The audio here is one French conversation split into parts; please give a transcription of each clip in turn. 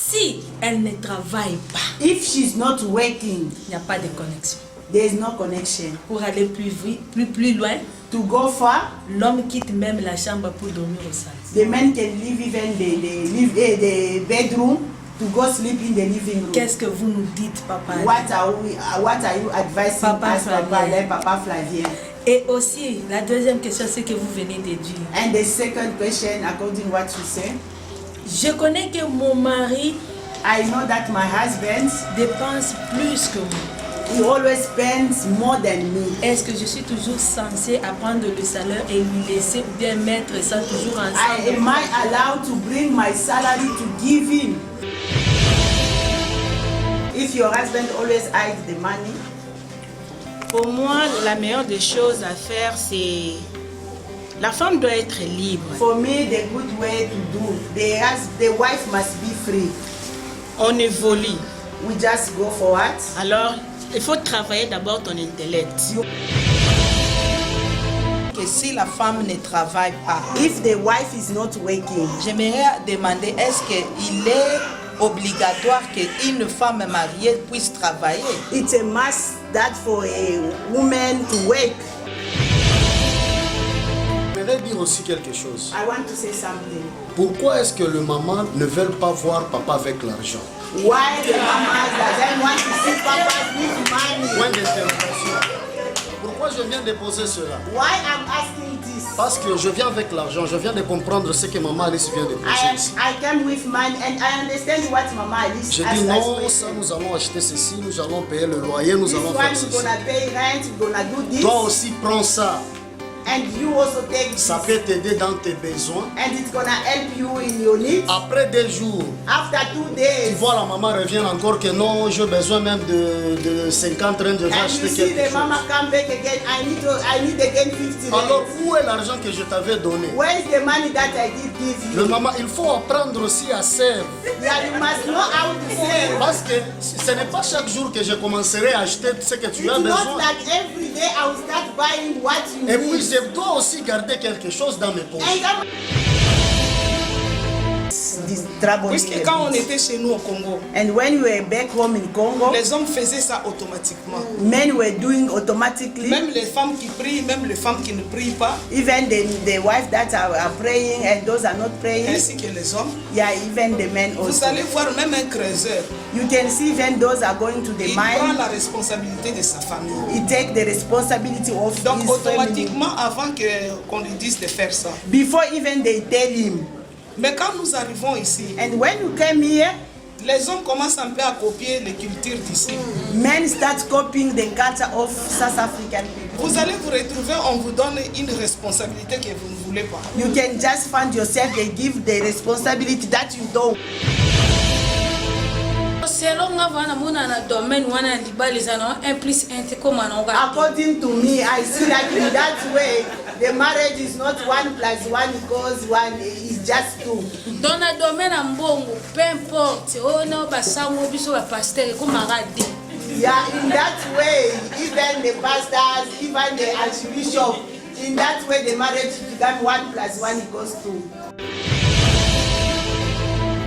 Si elle ne travaille pas, if she's not working, il n'y a pas de connexion. there is no connection. Pour aller plus loin, To go far, l'homme quitte même la chambre pour dormir au salon. the man can leave even the bedroom to go sleep in the living room. Qu'est-ce que vous nous dites, papa? What are you advising Papa us, Papa Flavien? Et aussi, la deuxième question, c'est que vous venez de dire. And the second question, according what you say, Je connais que mon mari I know that my husband, dépense plus que moi. he always spends more than me. Est-ce que je suis toujours censée apprendre le salaire et lui laisser ou bien mettre ça toujours ensemble? Am I allowed to bring my salary to give him? If your husband always hides the money, Pour moi, la meilleure des choses à faire, c'est... La femme doit être libre. for me, the good way to do, the wife must be free. On évolue. We just go forward. Alors, il faut travailler d'abord ton intellect. Que si la femme ne travaille pas, If the wife is not working, j'aimerais demander est-ce qu'il est obligatoire qu'une femme mariée puisse travailler? it's a must that for a woman to work. Je voudrais dire aussi quelque chose. I want to say something. Pourquoi est-ce que le maman ne veut pas voir papa avec l'argent? Why the mama doesn't want to see papa with money? Point d'interrogation. Pourquoi je viens de poser cela? Why I'm asking this? Parce que je viens avec l'argent, je viens de comprendre ce que maman Alice vient de poser ici. I came with money and I understand what Mama Alice J'ai has dit non, explained. ça nous allons acheter ceci, nous allons payer le loyer, nous This allons one faire we're ceci. gonna pay rent, we're gonna do this, Toi aussi prends ça, and you also take this, ça peut t'aider dans tes besoins. and it's gonna help you in your needs. Après 2 jours, After 2 tu days, vois la maman revient encore que non, j'ai besoin même de 50 rentes, je vais and you acheter see quelque the chose. mama come back again. I need again 50 Alors rent. où est l'argent que je t'avais donné? Where is the money that I did give Le you? maman, il faut apprendre aussi à servir. Yeah, you must know how to save. Parce que ce n'est pas chaque jour que je commencerai à acheter ce que tu as It's not besoin. like every day I will start buying what you Et puis need. je dois aussi garder quelque chose dans mes poches. And I'm this trouble Puisque here. quand on était chez nous au Congo, And when we were back home in Congo, les hommes faisaient ça automatiquement. men were doing automatically. Même les femmes qui prient, même les femmes qui ne prient pas, Even the wives that are praying and those are not praying. ainsi que les hommes. Yeah, even the men Vous also. allez voir même un creuseur. You can see even those are going to the Il prend mine. la responsabilité de sa famille. He take the responsibility of Donc his family automatiquement, avant qu'on lui dise de faire ça. before even they tell him. Mais quand nous arrivons ici, And when you came here, les hommes commencent un peu à copier les cultures d'ici. men start copying the culture of South African people. Vous allez vous retrouver, on vous donne une responsabilité que vous ne voulez pas. You can just find yourself, they give the responsibility that you don't. Selon nga vana muna na domaine wana libaliza na 1 + 1 te koma na nga. According to me, I see that in that way, the marriage is not 1 + 1 equals 1, it's just 2. Dans na domaine ya mbongo, peu importe, ona basango biso ba pasteur koma radi. Yeah, in that way, even the pastors, even the archbishop, in that way the marriage become 1 + 1 equals 2.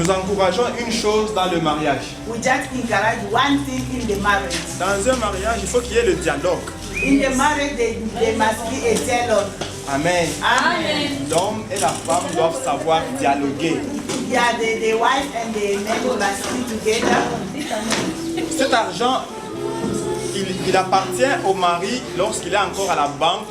Nous encourageons une chose dans le mariage. We just encourage one thing in the marriage. Dans un mariage, il faut qu'il y ait le dialogue. In the marriage, there must be a dialogue. Amen. Amen. L'homme et la femme doivent savoir dialoguer. Yeah, the wife and the man must be together. Cet argent, il appartient au mari lorsqu'il est encore à la banque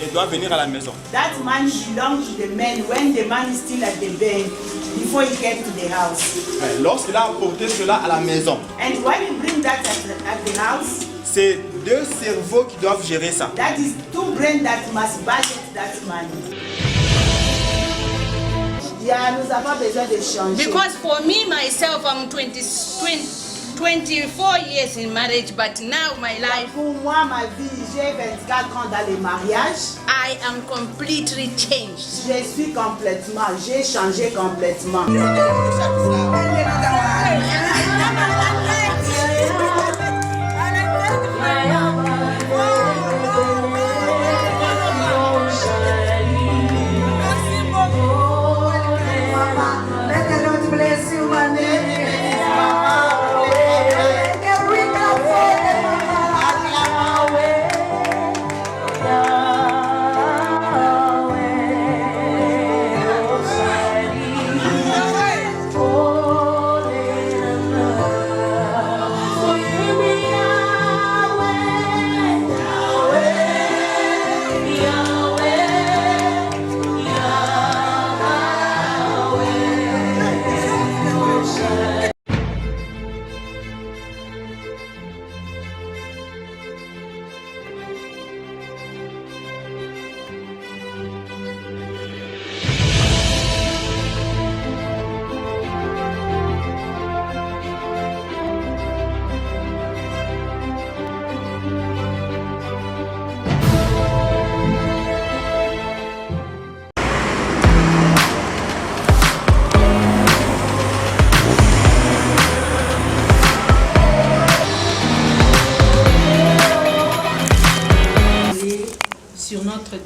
et doit venir à la maison. That money belongs to the man when the man is still at the bank before he came to the house. Lorsqu'il a apporté cela à la maison, And when you bring that at the house, c'est 2 cerveaux qui doivent gérer ça. that is 2 brains that must budget that money. Yeah, nous avons besoin de changer. Because for me, myself, I'm 24 years in marriage, but now my life, Pour moi, ma vie, j'ai 24 ans dans le mariage. I am completely changed. Je suis complètement, j'ai changé complètement. Let the Lord bless you, my name.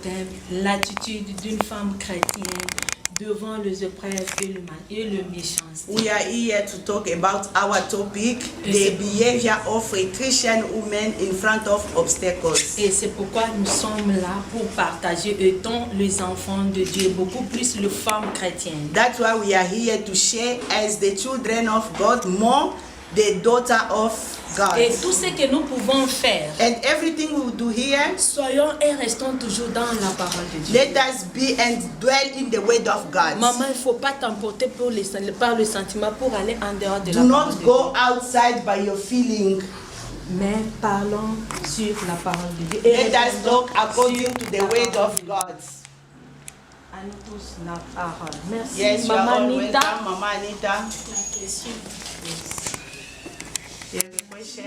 thème, l'attitude d'une femme chrétienne devant les épreuves et le méchanceté. We are here to talk about our topic, the behavior of a Christian woman in front of obstacles. Et c'est pourquoi nous sommes là pour partager, étant les enfants de Dieu, beaucoup plus les femmes chrétiennes. That's why we are here to share as the children of God, more the daughter of God. Et tout ce que nous pouvons faire, And everything we do here, soyons et restons toujours dans la parole de Dieu. let us be and dwell in the word of God. Maman, il ne faut pas t'emporter par le sentiment pour aller en dehors de Do la parole not de go outside by your feeling. Dieu. Mais parlons sur la parole de Dieu. Et Let us répondons talk according sur to the la word parole of de Dieu. God. À nous tous la parole. Merci, Yes, you are Maman all Anita. welcome, Mama Anita. La question. You have a question?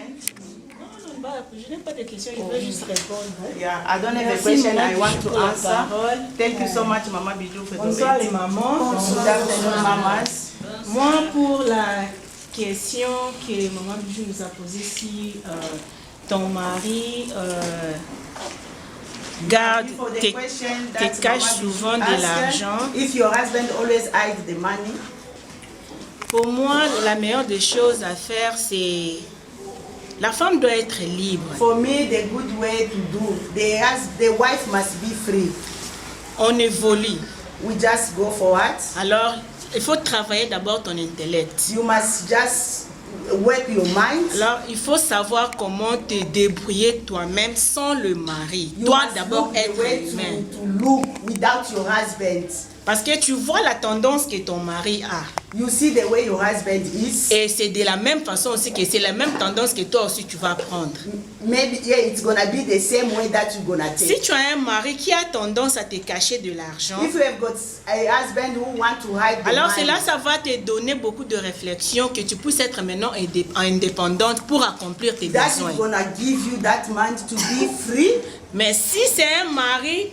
Non, je n'ai pas de questions, je veux juste répondre. Yeah, I don't have a Merci, question Maman I want Bijou, to pour la answer. parole. Thank you so much, Mama Bijou, for the Bonsoir les word. mamans. Good afternoon, mamas. Moi, pour la question que maman Bijou nous a posée, si ton mari garde, For the te question te that cache Mama Bijou souvent de asked, l'argent, if your husband always hides the money, pour moi, la meilleure des choses à faire, c'est... La femme doit être libre. for me, the good way to do, the wife must be free. On évolue. We just go forward. Alors, il faut travailler d'abord ton intellect. You must just work your mind. Alors, il faut savoir comment te débrouiller toi-même sans le mari. You Toi must d'abord look the être way humain. to look without your husband. Parce que tu vois la tendance que ton mari a. You see the way your husband is. Et c'est de la même façon aussi que c'est la même tendance que toi aussi tu vas prendre. Maybe yeah, it's gonna be the same way that you're gonna take. Si tu as un mari qui a tendance à te cacher de l'argent, If you have got a husband who want to hide the alors money, cela, ça va te donner beaucoup de réflexion que tu puisses être maintenant indépendante pour accomplir tes that is besoins. gonna give you that money to be free. Mais si c'est un mari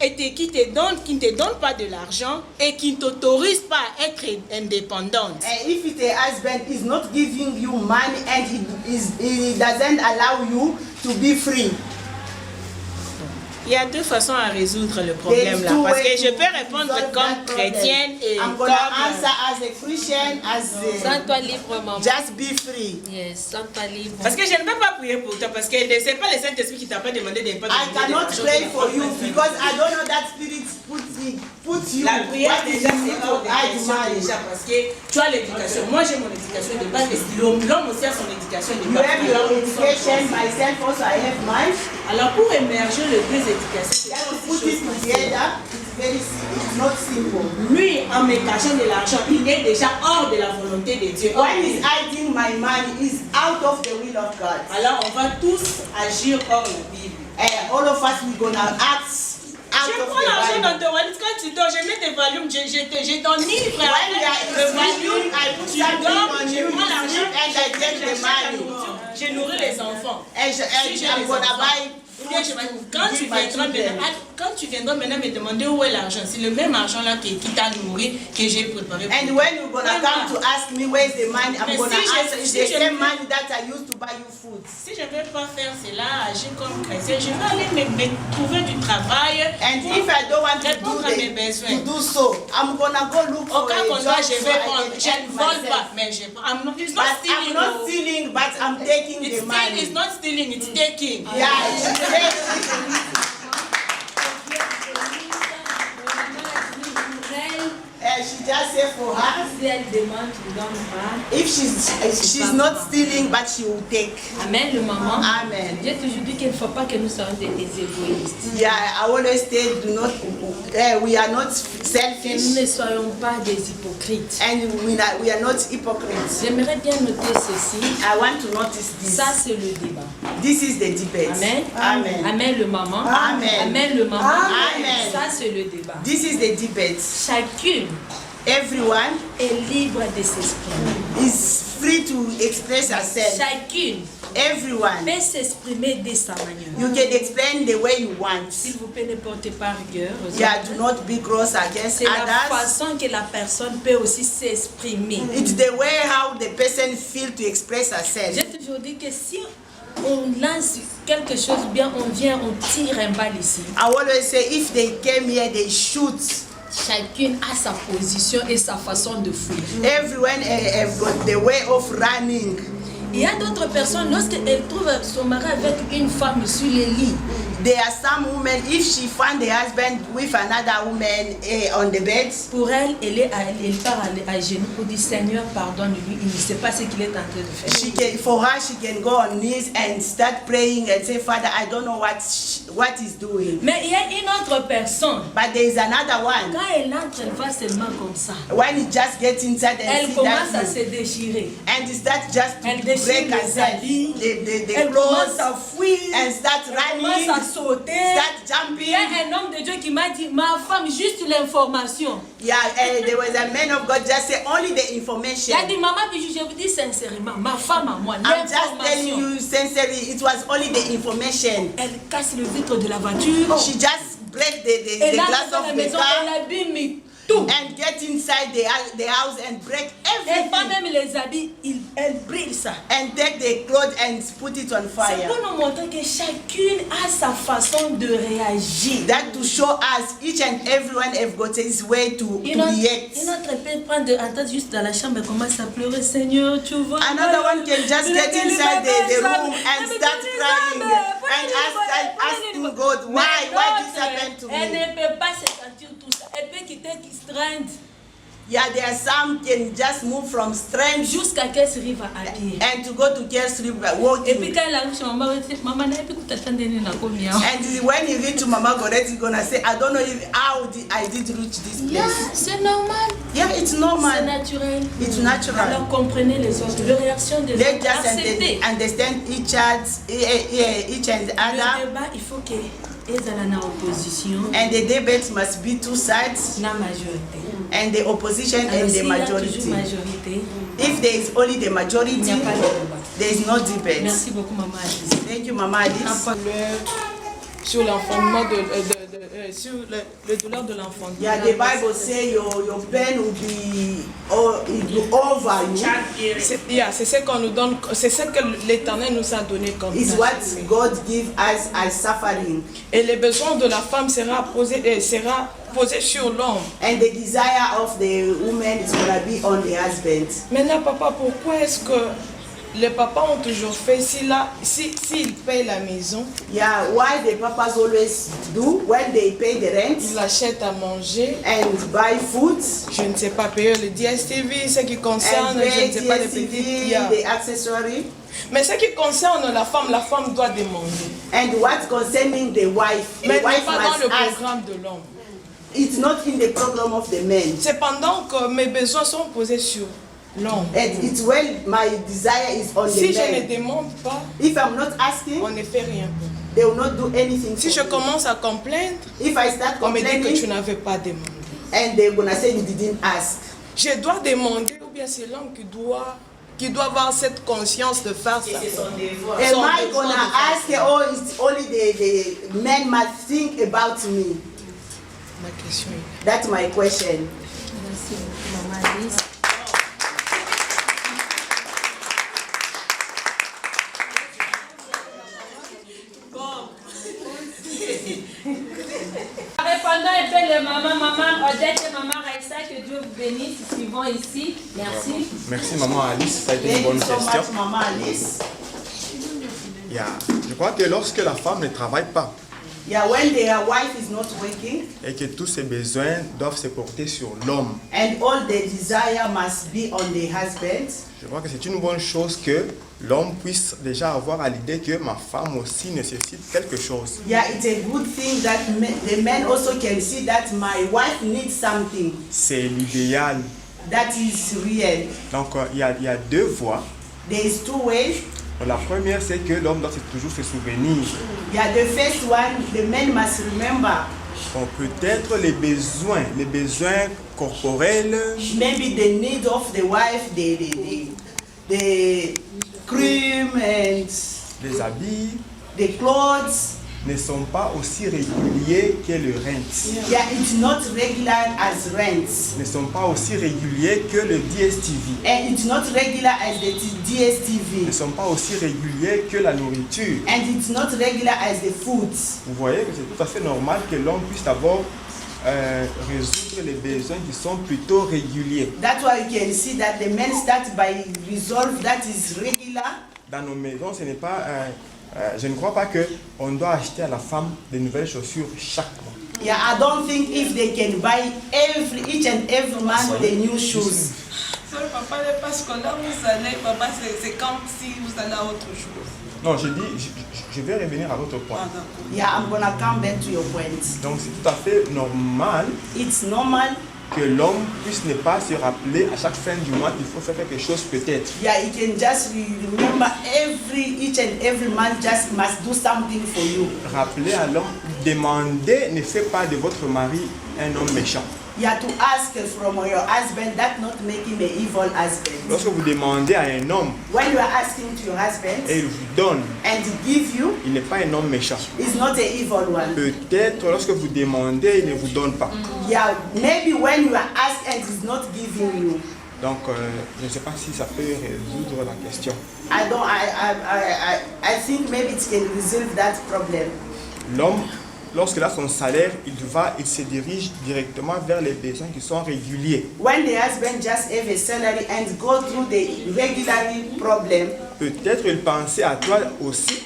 qui ne te donne pas de l'argent et qui ne t'autorise pas à être indépendante, And if the husband is not giving you money and he doesn't allow you to be free, il y a deux façons à résoudre le problème là. Parce que je peux répondre comme chrétienne et I'm comme... gonna answer as a Christian, as a, Sens-toi libre, maman. just be free. Yes, sens-toi libre. Parce que je ne peux pas prier pour toi parce que c'est pas le Saint-Esprit qui t'a pas demandé de ne pas I demander de cannot l'argent. pray for you because I don't know that spirit puts you. La prière what déjà is c'est it hors to de hide question money? déjà parce que tu as l'éducation. Moi j'ai mon éducation de base et l'homme aussi a son éducation de You base. have your education, myself also I have mine. Alors pour émerger les deux éducations, Just put it together. It's not simple. lui en me cachant de l'argent, il est déjà hors de la volonté de Dieu. When he's hiding my money, is out of the will of God. Alors on va tous agir hors la Bible. And all of us we're gonna act out Je of prends l'argent the dans Bible. ton wallet quand tu dors, je mets tes volumes, j'ai ton livre. When we are Le sleeping, volume, I put tu something dors, on je you, prends you l'argent sleep, and I take the j'achète la money. nourriture. Je nourris les enfants. And Si j'ai I'm les gonna enfants, buy ou bien je vais- quand tu give my viendras children. maintenant, quand tu viendras maintenant me demander où est l'argent, c'est le même argent là qui t'a nourri que j'ai préparé pour And toi. when you're gonna come to ask me where's the money, I'm Mais gonna si je- answer it's si the je- same money that I used to buy you food. Si je ne veux pas faire cela, agir comme chrétien, je vais aller me trouver du travail And pour if I don't want to répondre à mes besoins. do so, I'm gonna go look Au for cas a contraire, job je so vais I prendre. can Je help ne vole myself. pas, mais je prends. It's But not I'm stealing. not no. stealing, but I'm taking It's the money. It's not stealing, it's taking. Yeah, it's taking. She just said for her, Si elle demande, tu ne donnes pas. if she's not stealing, but she will take. Amen, le maman. Amen. J'ai toujours dit qu'il ne faut pas que nous soyons des égoïstes. Yeah, I always say, we are not Que nous selfish, ne soyons pas des hypocrites. and we are not hypocrites. J'aimerais bien noter ceci. I want to notice this. Ça, c'est le débat. This is the debate. Amen. Amen. Amen, le maman. Amen. Amen, le maman. Amen. Ça, c'est le débat. This is the debate. Chacune Everyone est libre de s'exprimer. is free to express herself. Chacune Everyone. peut s'exprimer de sa manière. You can explain the way you want. S'il vous plaît, ne portez pas rigueur. aux Yeah, autres. do not be cross against C'est la others. façon que la personne peut aussi s'exprimer. It's the way how the person feel to express herself. J'ai toujours dit que si on lance quelque chose, bien on vient, on tire un bal ici. I always say if they came here, they shoot. Chacune a sa position et sa façon de fuir. Everyone have got the way of running. Il y a d'autres personnes, lorsqu'elles trouvent son mari avec une femme sur le lit, There are some women, if she find the husband with another woman on the bed, pour elle, elle part à genoux pour dire Seigneur, pardonne-lui, il ne sait pas ce qu'il est en train de faire. for her, she can go on knees and start praying and say, Father, I don't know what he's doing. Mais il y a une autre personne, But there is another one. quand elle entre, elle va seulement comme ça. When he just gets inside and Elle see commence à that se déchirer. and he starts just to Elle break déchire les herself, habits. the Elle commence clothes, à fuir. and start Elle commence running, à sauter. start Il jumping. y a un homme de Dieu qui m'a dit, ma femme, juste l'information. Yeah, there was a man of God just say only the Il information. a dit, maman, je vous dis sincèrement, ma femme à moi, I'm just telling l'information. you sincerely, it was only the information. Elle casse le vitre de la voiture. She just break the Elle glass entre dans la of the maison, car elle abîme tout. and get inside the house and break Elle pas everything même les habits, elle brille ça. and take the clothes and put it on C'est fire. pour nous montrer que chacune a sa façon de réagir. That to show us each and everyone have got his way to Une react. autre peut prendre en tête juste dans la chambre et commence à pleurer. Seigneur, tu vois. Another one can just get inside the room and start crying and asking God, why this happened to Elle me? ne peut pas se sentir tout ça. Elle peut quitter strength Yeah, there are some can just move from strength jusqu'à qu'elle se arrive à habiller. and to go to Ker's River Et puis walking. quand elle arrive chez maman, elle dit, maman, n'a pas pu t'attendre na combien. And when you reach to Mama Goret, he's gonna say, I don't know how I did reach this place. C'est normal. Yeah, it's C'est normal. naturel. It's natural. Alors comprenez les autres, les réactions des Let's autres. just Acceptez. understand each and Le other. débat, il faut que ezala na opposition And the debate must be two sides, na majorité. and the opposition Alors and s'il the y a toujours majority. majorité, If there is only the il majority, n'y a pas de débat. there is no debate. Merci beaucoup, maman Alice. Thank you, Mama Alice. Sur l'enfantement sur le douleur de l'enfant. Yeah, the Bible say your pain will be over you. C'est ce qu'on nous donne, c'est ce que l'Éternel nous a donné comme Is tâche. what God give us as suffering. Et les besoins de la femme sera posé sur l'homme. And the desire of the woman is gonna be on the husband. Maintenant, papa, pourquoi est-ce que les papas ont toujours fait, s'ils payent la maison, Yeah, why the papas always do when they pay the rent ils achètent à manger, and buy food je ne sais pas, payer le DSTV, ce qui and concerne, je pay ne sais pas, les petites TSTV, yeah. the accessory. Mais ce qui concerne la femme doit demander. And what concerning the wife Mais pas must dans le ask. programme de l'homme. It's not in the program of the men. Cependant que mes besoins sont posés sur l'homme. And it's when my desire is on Si the je ne man. demande pas, If I'm not asking, on ne fait rien. they will not do anything. Si je for me. commence à complaindre, If I start on me dit que tu complaining, n'avais pas demandé. and they're gonna say you didn't ask. Je dois demander, ou bien c'est l'homme qui doit avoir cette conscience de faire ça. Am I gonna ask, oh, it's only the men must think about me? Ma question est That's my question. Merci beaucoup, maman Alice. Répondons un peu les maman Odette et maman Raissa, que Dieu vous bénisse. Suivons ici. Merci. Merci maman Alice, ça a été une Thank bonne you so question. much, Mama Alice. Yeah. Je crois que lorsque la femme ne travaille pas Yeah, when their wife is not working, et que tous ses besoins doivent se porter sur l'homme, and all the desire must be on the husband, je crois que c'est une bonne chose que l'homme puisse déjà avoir à l'idée que ma femme aussi nécessite quelque chose. yeah, it's a good thing that the man also can see that my wife needs something C'est l'idéal. that is real. Donc il y a deux voies. There is two ways. La première, c'est que l'homme doit toujours se souvenir. Yeah, the first one, the man must remember Bon, peut-être les besoins corporels, maybe the need of the wife, the cream and les habits, the clothes, ne sont pas aussi réguliers que le rent. Yeah, it's not regular as rent. Ne sont pas aussi réguliers que le DSTV. And it's not regular as the Ne DSTV. sont pas aussi réguliers que la nourriture. And it's not regular as the food. Vous voyez que c'est tout à fait normal que l'homme puisse d'abord résoudre les besoins qui sont plutôt réguliers. That's why you can see that the men start by resolve that is regular. Dans nos maisons, ce n'est pas, je ne crois pas qu'on doit acheter à la femme de nouvelles chaussures chaque mois. Yeah, I don't think if they can buy each and every month the new shoes. Papa, parce que là vous allez, papa, c'est comme si vous allez à autre chose. Non, je vais revenir à votre point. Yeah, I'm gonna come back to your point. Donc c'est tout à fait normal It's normal. que l'homme puisse ne pas se rappeler à chaque fin du mois qu'il faut faire quelque chose peut-être. Yeah, you can just remember each and every month just must do something for you. Rappeler à l'homme, demander ne fait pas de votre mari un homme méchant. You have to ask from your husband, that not make him an evil husband. Lorsque vous demandez à un homme When you are asking to your husband et il vous donne, and he give you, il n'est pas un homme méchant. it's not an evil one. Peut-être lorsque vous demandez, il ne vous donne pas. Yeah, maybe when you are asked and he's not giving you. Donc, je ne sais pas si ça peut résoudre la question. I think maybe it can resolve that problem. L'homme, lorsqu'il a son salaire, il se dirige directement vers les besoins qui sont réguliers. When the husband just have a salary and go through the regular problem, Peut-être il pensait à toi aussi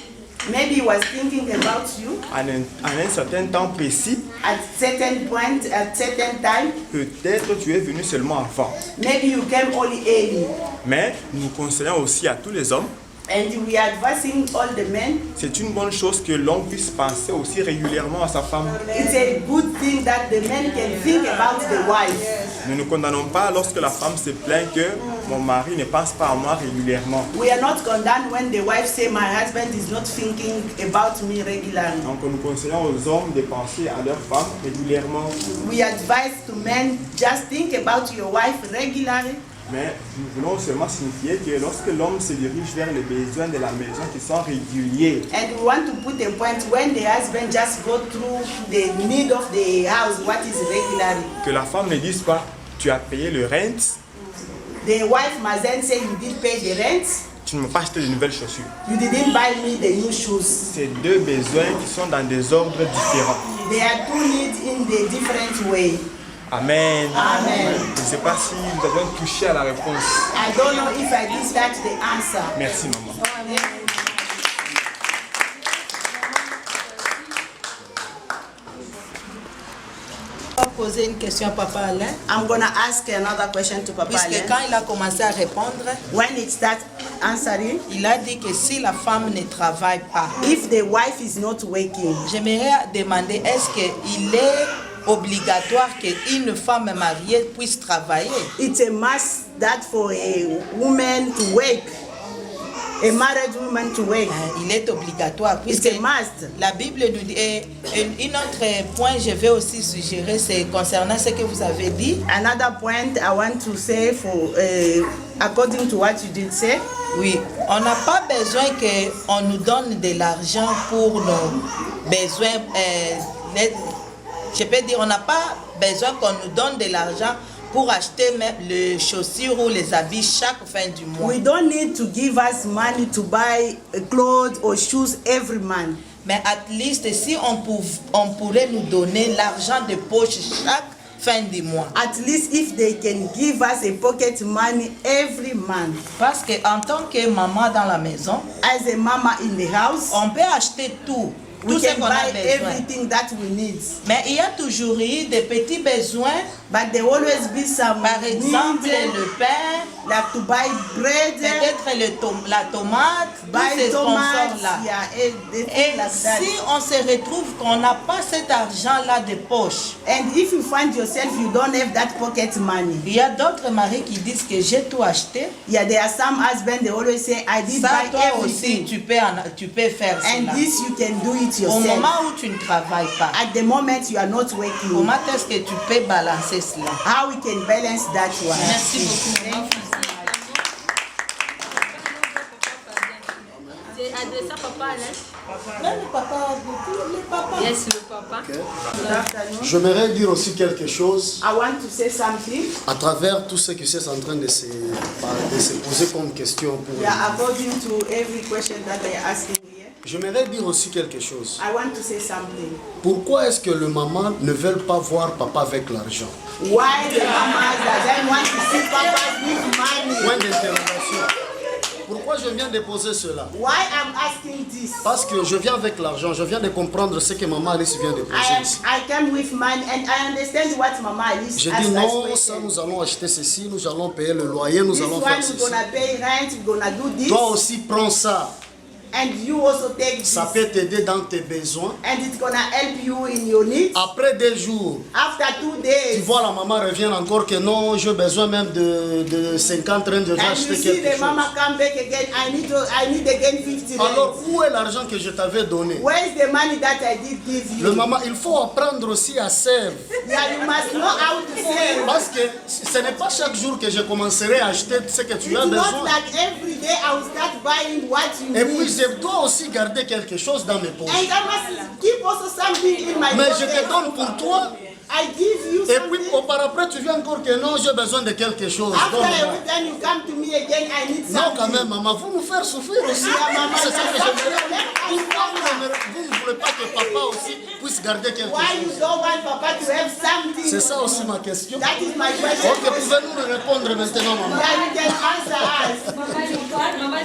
maybe he was thinking about you à un certain temps précis. at certain point, at certain time. Peut-être tu es venu seulement avant. Maybe you came only early. Mais nous conseillons aussi à tous les hommes, And we are advising all the men. c'est une bonne chose que l'homme puisse penser aussi régulièrement à sa femme. It's a good thing that the men can think about the wife. Nous ne condamnons pas lorsque la femme se plaint que mon mari ne pense pas à moi régulièrement. We are not condemned when the wife say my husband is not thinking about me regularly. Donc nous conseillons aux hommes de penser à leur femme régulièrement. We advise to men just think about your wife regularly. Mais nous voulons seulement signifier que lorsque l'homme se dirige vers les besoins de la maison qui sont réguliers, And we want to put a point when the husband just go through the need of the house, what is regularly. que la femme ne dise pas tu as payé le rent, The wife mustn't say you did pay the rent, tu ne m'as pas acheté de nouvelles chaussures. you didn't buy me the new shoes. C'est deux besoins qui sont dans des ordres différents. They are two needs in the different way. Amen. Amen. Je ne sais pas si nous avons touché à la réponse. I don't know if I did that the answer. Merci maman. On va poser une question à Papa Alain. I'm gonna ask another question to Papa Puisque Alain. quand il a commencé à répondre, When it starts answering, il a dit que si la femme ne travaille pas, if the wife is not working, j'aimerais demander, est-ce qu'il est obligatoire qu'une femme mariée puisse travailler? it's a must that for a woman to work, a married woman to work. Il est obligatoire It's puisque a must. la Bible nous dit, et un autre point je vais aussi suggérer, c'est concernant ce que vous avez dit. Another point I want to say for according to what you did say, Oui, on n'a pas besoin qu'on nous donne de l'argent pour nos besoins. Je peux dire, on n'a pas besoin qu'on nous donne de l'argent pour acheter même les chaussures ou les habits chaque fin du mois. we don't need to give us money to buy clothes or shoes every month. Mais at least si on pourrait nous donner l'argent de poche chaque fin du mois. At least if they can give us a pocket money every month. Parce qu'en tant que maman dans la maison, As a mama in the house, on peut acheter tout we ce can qu'on a buy besoin. everything that we need. Mais il y a toujours eu des petits besoins, But there always be some par exemple needs, le pain, like to buy bread, peut-être la tomate, tous buy ces tomates, sponsors-là. yeah, the Et things like that. si on se retrouve qu'on n'a pas cet argent-là de poche, And if you find yourself you don't have that pocket money, il y a d'autres maris qui disent que j'ai tout acheté. yeah, there are some husbands they always say I did Ça, buy toi aussi, everything, tu peux faire and cela. this you can do it Au yourself. moment où tu ne travailles pas, At the moment you are not working, comment est-ce que tu peux balancer cela? how we can balance that one? Merci beaucoup. I adressé à papa, hein? Même le papa, le papa. Yes, le papa. Good afternoon. J'aimerais dire aussi quelque chose I want to say something. à travers tout ce qui est en train de se poser comme question pour Yeah, nous. according to every question that they are asking here, J'aimerais dire aussi quelque chose. I want to say something. Pourquoi est-ce que le maman ne veut pas voir papa avec l'argent? Why the mamas doesn't want to see papas with money? Point d'interrogation. Pourquoi je viens de poser cela? Why I'm asking this? Parce que je viens avec l'argent, je viens de comprendre ce que maman Alice vient de poser ici. I came with money and I understand what Mama Alice J'ai asked dit us non, question. ça nous allons acheter ceci, nous allons payer le loyer, nous This allons one faire we're ceci. gonna pay rent, we're gonna do this, Toi aussi prends ça, and you also take this, ça peut t'aider dans tes besoins. and it's gonna help you in your needs. Après 2 jours, After 2 tu days, vois la maman revient encore que non, j'ai besoin même de 50 rentes, je vais and you acheter see quelque the chose. mama come back again. I need again 50 Alors rent. où est l'argent que je t'avais donné? Where's the money that I did give you? Le maman, il faut apprendre aussi à servir. Yeah, you must know how to save. Parce que ce n'est pas chaque jour que je commencerai à acheter ce que tu as It's not besoin. like every day I will start buying what you Et puis need. je dois aussi garder quelque chose dans mes And poches. I must keep also something in my Mais je te pocket. donne pour toi. I give you Et puis something. auparavant tu viens encore que non, j'ai besoin de quelque chose. After Donc, every time you come to me again, I need non, quand something. même, maman, vous nous faire souffrir aussi. Yeah, maman, C'est ça que that's j'aimerais. something. Vous ne voulez pas que papa aussi puisse garder quelque Why you chose. don't want Papa to have something? C'est ça aussi ma question. That is my question. Ok, pouvez-nous nous répondre maintenant, maman? Yeah, you can answer us.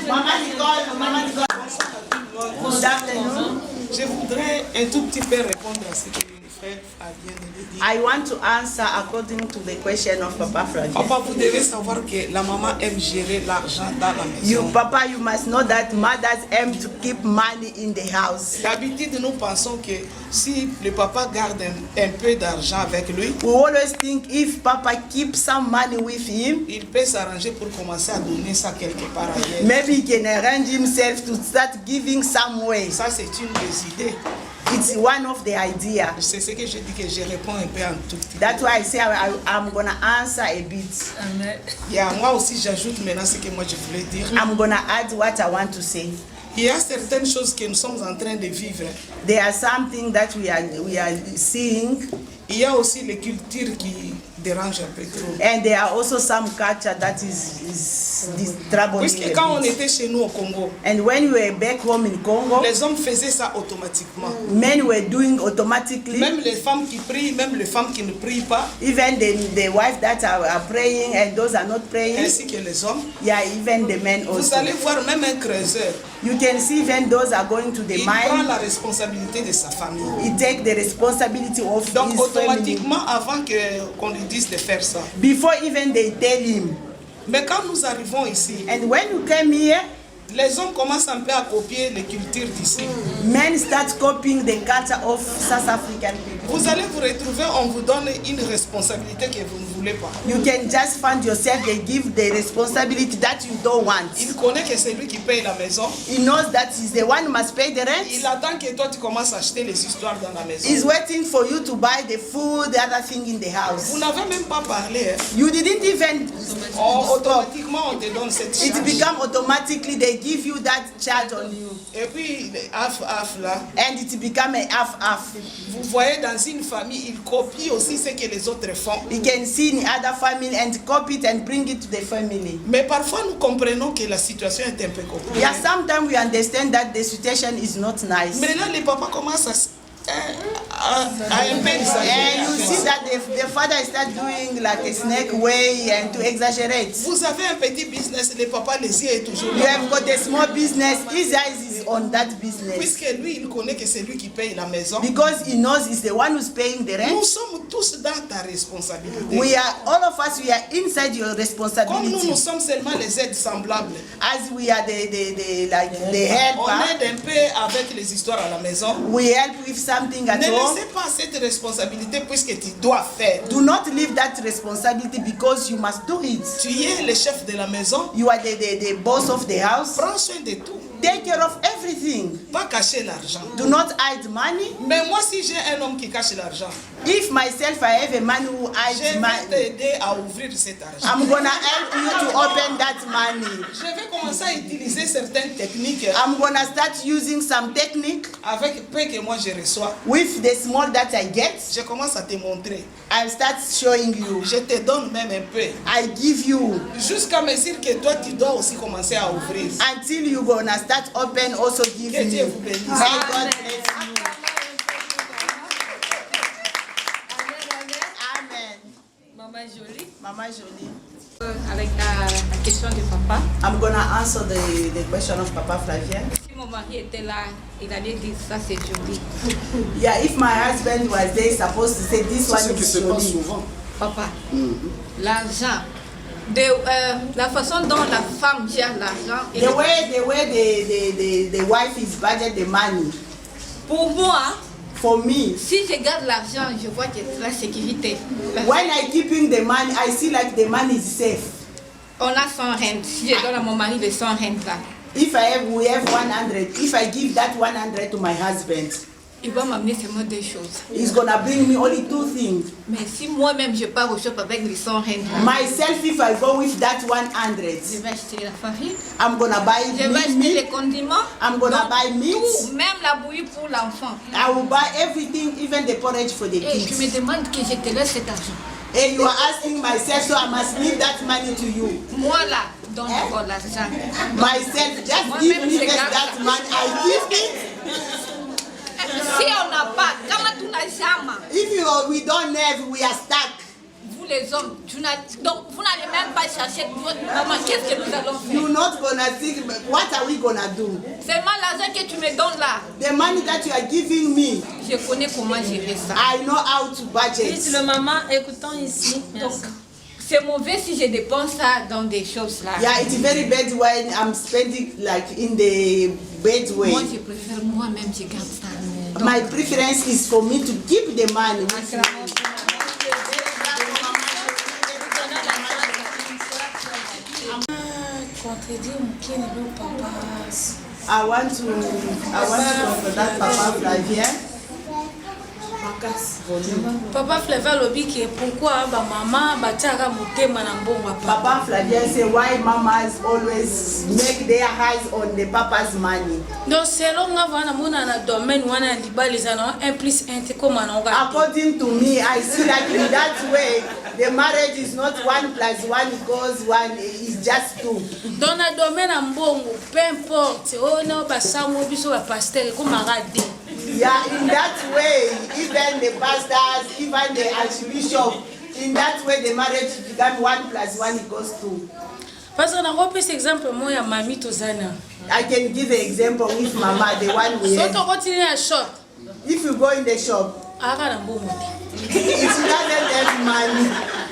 Mama Nicole. Good afternoon. Je voudrais un tout petit peu répondre à ce que le frère vient de dire. I want to answer according to the question of Papa Frank. Papa, vous devez savoir que la maman aime gérer l'argent dans la maison. Papa, you must know that mothers aim to keep money in the house. D'habitude, nous pensons que si le papa garde un peu d'argent avec lui, We always think if Papa keeps some money with him, il peut s'arranger pour commencer à donner ça quelque part ailleurs. maybe he can arrange himself to start giving some way. Ça, c'est une des idées. It's one of the ideas. C'est ce que je dis que je réponds un peu en tout petit peu. That's why I say I'm gonna answer a bit. Moi aussi, j'ajoute maintenant ce que moi je voulais dire. I'm gonna add what I want to say. Il y a certaines choses que nous sommes en train de vivre. There are something that we are seeing, Il y a aussi les cultures qui dérangent un peu trop. and there are also some culture that is troubling. Puisque a quand on bit. était chez nous au Congo, And when we were back home in Congo, les hommes faisaient ça automatiquement. men were doing automatically. Même les femmes qui prient, même les femmes qui ne prient pas, Even the wife that are praying and those are not praying. ainsi que les hommes. Yeah, even the men Vous also. allez voir même un creuseur. You can see even those are going to the Il prend mine. la responsabilité de sa famille. He take the responsibility of Donc his family automatiquement, avant qu'on lui dise de faire ça. before even they tell him. Mais quand nous arrivons ici, And when you came here, les hommes commencent un peu à copier les cultures d'ici. men start copying the culture of South African people. Vous allez vous retrouver, on vous donne une responsabilité que vous ne voulez pas. You can just find yourself, they give the responsibility that you don't want. Il connaît que c'est lui qui paye la maison. He knows that he's the one who must pay the Il rent. attend que toi tu commences à acheter les histoires dans la maison. He's waiting for you to buy the food, the other thing in the house. Vous n'avez même pas parlé. Hein. You didn't even Automatiquement, on te donne cette it charge. become automatically they give you that charge on you. Et puis, half là, And it become a half. vous voyez dans une famille, ils copient aussi ce que les autres font. You can see in other family and copy it and bring it to the family. Mais parfois, nous comprenons que la situation est un peu compliquée. Yeah, sometimes we understand that the situation is not nice. Maintenant, les papas commencent à un peu And you see exagérer. that the father start doing like a snake way and to exaggerate. Vous avez un petit business, les papas, les yeux est toujours You là. have got a small business, his eyes is on that business. Puisque lui, il connaît que c'est lui qui paye la maison. Because he knows he's the one who's paying the Nous rent. sommes tous dans ta responsabilité. We are, all of us, we are inside your Comme nous, responsibility. nous sommes seulement les aides semblables. As we are the On helper, aide un peu avec les histoires à la maison. we help with something at Ne home. laissez pas cette responsabilité puisque tu dois faire. Do not leave that responsibility because you must do it. Tu es le chef de la maison. You are the boss of the house. Prends soin de tout. take care of everything. Pas cacher l'argent. Do not hide money. Mais moi, si j'ai un homme qui cache l'argent, If myself I have a man who je hides vais money, t'aider à ouvrir cet argent. I'm gonna help you to open that money. Je vais commencer à utiliser certaines techniques I'm gonna start using some technique avec peu que moi je reçois. with the small that I get. Je commence à te montrer. I'll start showing you. Je te donne même un peu. I give you Jusqu'à mesure que toi, tu dois aussi commencer à ouvrir. until you gonna start open. Also give Que Dieu me. vous bénisse. May God bless you. Amen. Maman Jolie, Mama Jolie. avec la question de papa. I'm gonna answer the question of Papa Flavien. Si mon mari était là, il allait dire ça c'est joli. Yeah, if my husband was there, he's supposed to say this C'est one ce qui is se passe Jolie. souvent. Papa, l'argent, la façon dont la femme gère l'argent, et The way the wife is budget the money. pour moi, For me, si je garde l'argent, je vois que c'est la sécurité. when I keeping the money, I see like the money is safe. On a 100 rentes. Si je donne à mon mari les 100 rentes là, If we have 100, if I give that 100 to my husband, il va m'amener seulement deux choses. he's gonna bring me only two things. Mais si moi-même je pars au shop avec les 100 rentes là, Myself, if I go with that 100, je vais acheter la farine, I'm gonna buy je vais acheter les meat. condiments, I'm gonna donc, buy meat. tout, même la bouillie pour l'enfant. I will buy everything, even the porridge for the Et tu me kids. demandes que je te laisse cet argent. And you are asking myself, so I must leave that money to you. Moi là, donne d'abord l'argent. Myself, just Moi-même, give me je first garde that ça. money. I give it. Si on n'a pas, kama tunazama, If we don't have, we are stuck. vous les hommes, donc vous n'allez même pas chercher votre maman, qu'est-ce que nous allons faire? You're not gonna think, what are we gonna do? Seulement l'argent que tu me donnes là, The money that you are giving me, je connais comment gérer ça. I know how to budget. Dites le maman, écoutons ici. Donc, Merci. c'est mauvais si je dépense ça dans des choses là. Yeah, it's very bad when I'm spending like in the bad way. Moi, je préfère moi-même, je garde ça. Donc, My preference is for me to keep the money with me. I want to that Papa Flavien. Papa Flavien lobi que pourquoi ba maman batiaka motema na mbongo papa. Papa Flavien say why mamas always make their eyes on the papa's money. Donc selon nga wana mona na domaine wana libali zana 1 plus 1 te comme na nga. According to me, I see like in that way, the marriage is not 1 plus 1 equals 1, it's just 2. Dans na domaine na mbongo, peu importe, o na basango biso ba pasteur comme arade. Yeah, in that way, even the pastors, even the archbishop, in that way the marriage become 1 plus 1 equals 2. Parce que na repese exemple mo ya mami tozana. I can give an example with Mama, the one we So have. to continue na shop, If you go in the shop, aka na mbongo te. she doesn't have money.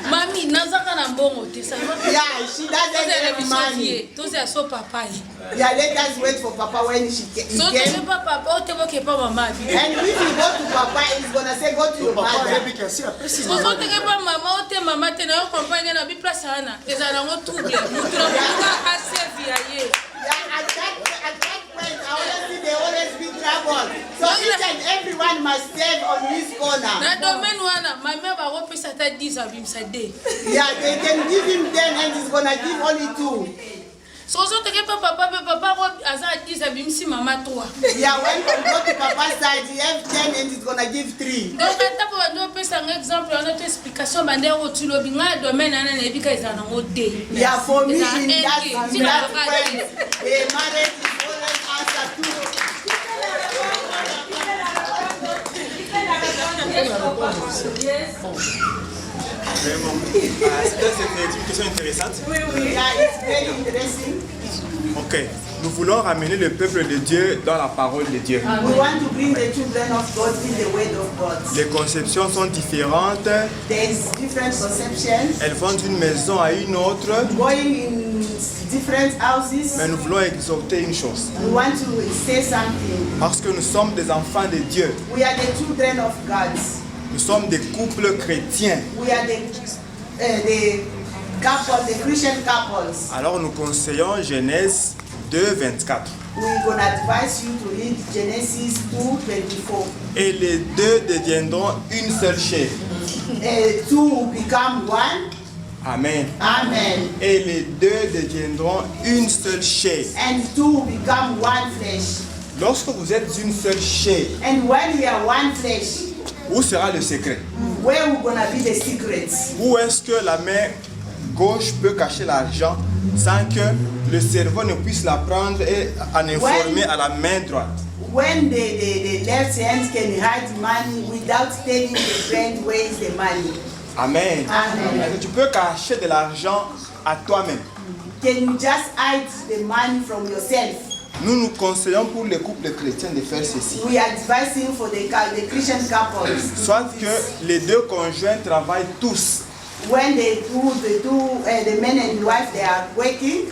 Mami nazaka na mbongo te ça va. Yeah, she doesn't have money. Toza so papa ye. Yeah, let us wait for Papa when he So came. te papa o te boke pa mama. And if you go to Papa, he's gonna say, go to your Papa mother. a dit qu'ainsi, après, si So te ke pa mama o te mama te na yo compagnie na bi place ana. Ezana ngo trouble. Mutu na mutu ka save ya ye. Yeah, at that point, I always see they always be trouble. So each and everyone must save on his corner. Na domaine wana mama ba repesa ta 10 abimsa de. Yeah, they can give him 10 and he's gonna give only 2. So te ke pa papa aza 10 abimsi mama 3. Yeah, when you go to Papa's side, he have 10 and he's gonna give 3. Donc ata po ndo pesa un exemple on autre explication bande o tulo binga domaine ana na ebika ezana ngo de. Yeah, for me, Eza in that enge. way, a marriage is always answer to. C'est une question intéressante. Yeah, it's very interesting. Ok. Nous voulons ramener le peuple de Dieu dans la parole de Dieu. We want to bring the children of God in the word of God. Les conceptions sont différentes. There's different conceptions, Elles vont d'une maison à une autre. going in different houses. Mais nous voulons exhorter une chose. We want to say something. Parce que nous sommes des enfants de Dieu. We are the children of God. Nous sommes des couples chrétiens. We are the couple, the Christian couples. Alors nous conseillons Genèse 2, 24. we're going to advise you to read Genesis 2:24. Et les deux deviendront une seule chair. Two will become one. Amen. Amen. Et les deux deviendront une seule chair. And two will become one flesh. Lorsque vous êtes une seule chair, And when we are one flesh, où sera le secret? where we're going to be the secrets? Où est-ce que la main gauche peut cacher l'argent sans que le cerveau ne puisse la prendre et en informer à la main droite? When the left hand can hide money without telling the brain where is the money. Amen. Amen. Est-ce que tu peux cacher de l'argent à toi-même? Can you just hide the money from yourself? Nous nous conseillons pour les couples chrétiens de faire ceci. We are advising for the Christian couples. Soit que les deux conjoints travaillent tous. When the men and wife, they are working,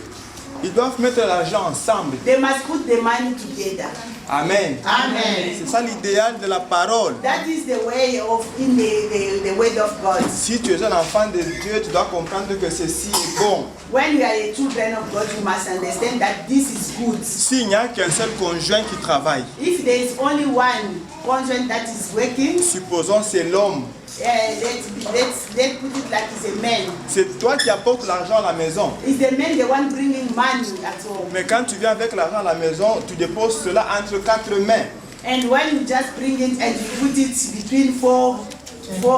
Ils doivent mettre l'argent ensemble. they must put the money together. Amen. Amen. C'est ça l'idéal de la parole. That is the way of in the word of God. Si tu es un enfant de Dieu, tu dois comprendre que ceci est bon. When you are a children of God, you must understand that this is good. S'il n'y a qu'un seul conjoint qui travaille, If there is only one conjoint that is working, supposons c'est l'homme, let's put it like it's a man. c'est toi qui apportes l'argent à la maison. Is the man the one bringing money at home? Mais quand tu viens avec l'argent à la maison, tu déposes cela entre quatre mains. And when you just bring it and you put it between four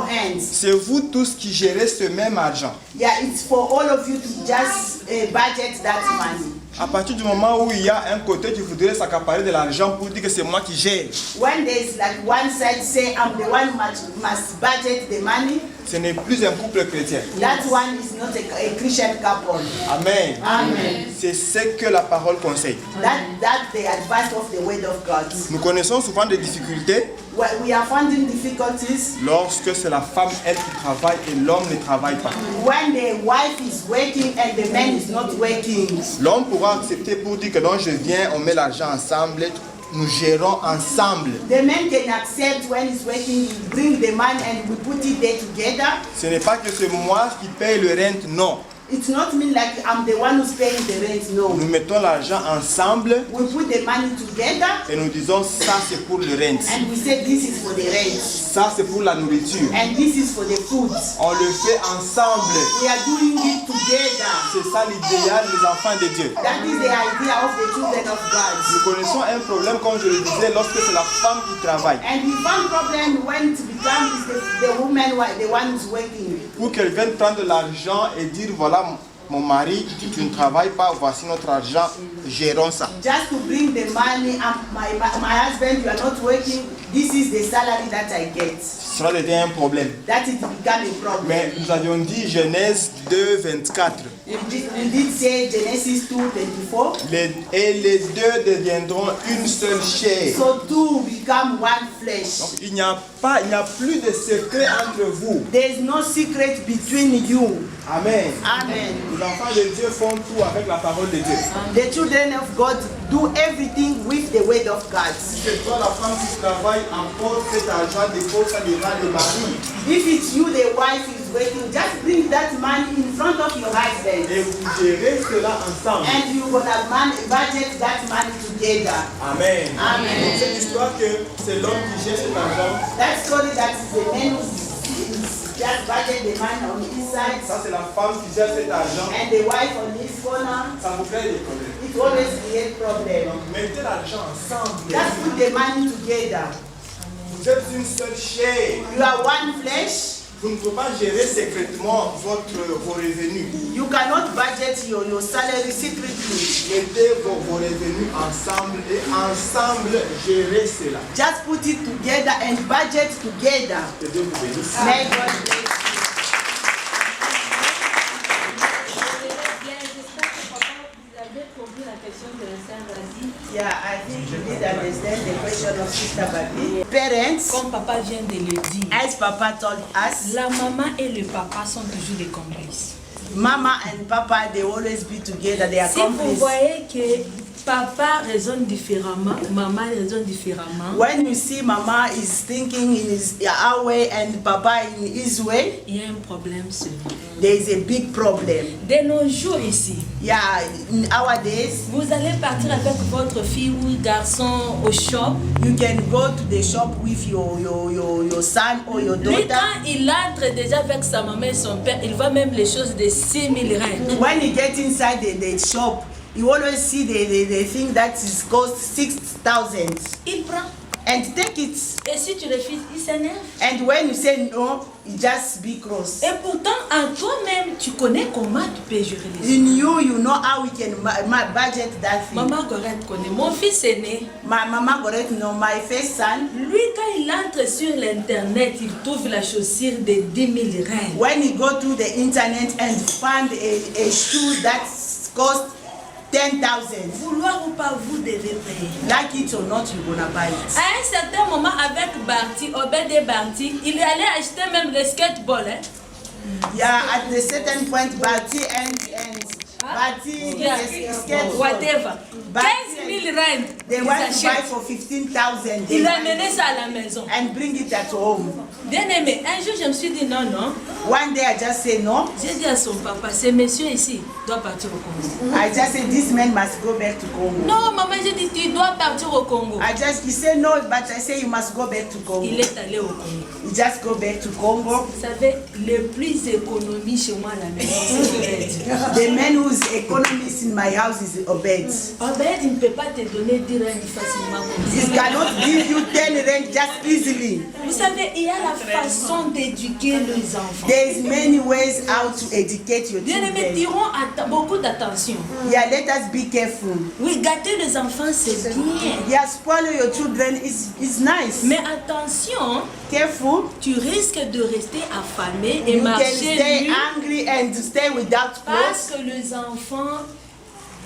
hands, C'est vous tous qui gérez ce même argent. yeah, it's for all of you to just budget that money. À partir du moment où il y a un côté qui voudrait s'accaparer de l'argent pour dire que c'est moi qui gère, When there's like one side say I'm the one must budget the money, ce n'est plus un couple chrétien. that one is not a Christian couple. Amen. Amen. C'est ce que la parole conseille. That's the advice of the word of God. Nous connaissons souvent des difficultés We are finding difficulties lorsque c'est la femme, elle, qui travaille et l'homme ne travaille pas. when the wife is working and the man is not working. L'homme pourra accepter pour dire que non, je viens, on met l'argent ensemble, nous gérons ensemble. The man can accept when he's working, he bring the money and we put it there together. Ce n'est pas que c'est moi qui paye le rent, non. It's not mean like I'm the one who's paying the rent, no. Nous mettons l'argent ensemble We put the money together et nous disons ça c'est pour le rent, and we say this is for the rent ça c'est pour la nourriture. and this is for the food. On le fait ensemble. We are doing it together. C'est ça l'idéal des enfants de Dieu. That is the idea of the children of God. Nous connaissons un problème, comme je le disais, lorsque c'est la femme qui travaille. And we found problem when it becomes the woman, the one who's working. Pour qu'elle vienne prendre l'argent et dire voilà mon mari, tu ne travailles pas, voici notre argent, gérons ça. Just to bring the money, my husband, you are not working, this is the salary that I get. Cela devient un problème. That it become a problem. Mais nous avions dit Genèse 2, 24. We did say Genesis 2:24. Et les deux deviendront une seule chair. So two become one flesh. Donc il n'y a plus de secret entre vous. There is no secret between you. Amen. Amen. Les enfants de Dieu font tout avec la parole de Dieu. The children of God do everything with the word of God. Si c'est toi la femme qui travaille, emporte cet argent, dépose ça devant le mari. If it's you, the wife is working, just bring that money in front of your husband. Et vous gérez cela ensemble. And you're gonna budget that money together. Amen. Amen. Donc cette histoire que c'est l'homme qui gère cet argent, That story that is the man who just budget the money on his side ça c'est la femme qui gère cet argent, and the wife on his corner. ça vous crée des problèmes. It always creates problem. Donc mettez l'argent ensemble. Just put the money together. Vous êtes une seule chair. You are one flesh. Vous ne pouvez pas gérer secrètement vos revenus. You cannot budget your salary secretly. Mettez vos revenus ensemble et ensemble gérez cela. Just put it together and budget together. Que Dieu vous bénisse. May God bless you. Yeah, I think you did understand the question of Sister Babi. Parents, Comme papa vient de le dire, as Papa told us, la maman et le papa sont toujours des complices. Mama and Papa, they always be together. They are Si vous complices. voyez que papa raisonne différemment, maman raisonne différemment, When you see Mama is thinking in our way and Papa in his way, il y a un problème seulement. there is a big problem. De nos jours ici, Yeah, nowadays, Vous allez partir avec votre fille ou garçon au shop. you can go to the shop with your son or your Lui, daughter. quand il entre déjà avec sa maman et son père, il voit même les choses de 6 000 rand. When you get inside the shop, you always see the thing that is cost 6,000 Il prend. and take it. Et si tu refuses, il s'énerve. And when you say no, you just be cross. Et pourtant, en toi-même, tu connais comment tu peux gérer les choses. In you know how we can budget that thing. Maman Gorette connaît. Mon fils aîné, My mama correct no, my first son, lui, quand il entre sur l'internet, il trouve la chaussure de 10 000 rand. when he go to the internet and find a shoe that cost 10,000, Vouloir ou pas, vous devez payer. like it or not, you gonna buy it. À un certain moment, avec Barty, Obed et Barty, il est allé acheter même le skateball. Hein? Yeah, at the certain point, Bati and Bati, Yeah. Whatever. 15 000 rand. they Ils want to buy achètent. for 15,000. Il a mené ça à la maison. And bring it at home. Bien aimé, un jour je me suis dit non, non. One day I just say no. J'ai dit à son papa, ce monsieur ici doit partir au Congo. I just say this man must go back to Congo. Non, maman, j'ai dit tu dois partir au Congo. He said no, but I say you must go back to Congo. Il est allé au Congo. You just go back to Congo. Vous savez, le plus économie chez moi à la maison, c'est Obed. The man who's economist in my house is Obed. Obed, il ne peut pas te donner 10 rand facilement comme He ça. cannot give you 10 rand just easily. Vous savez, il y a la façon d'éduquer les enfants. There is many ways how to educate your Bien aimé, children. tirons beaucoup d'attention. Yeah, let us be careful. Oui, gâter les enfants, c'est bien. Yeah, spoil your children is nice. Mais attention, Careful. tu risques de rester affamé et You can marcher stay nu angry and stay without parce clothes que les enfants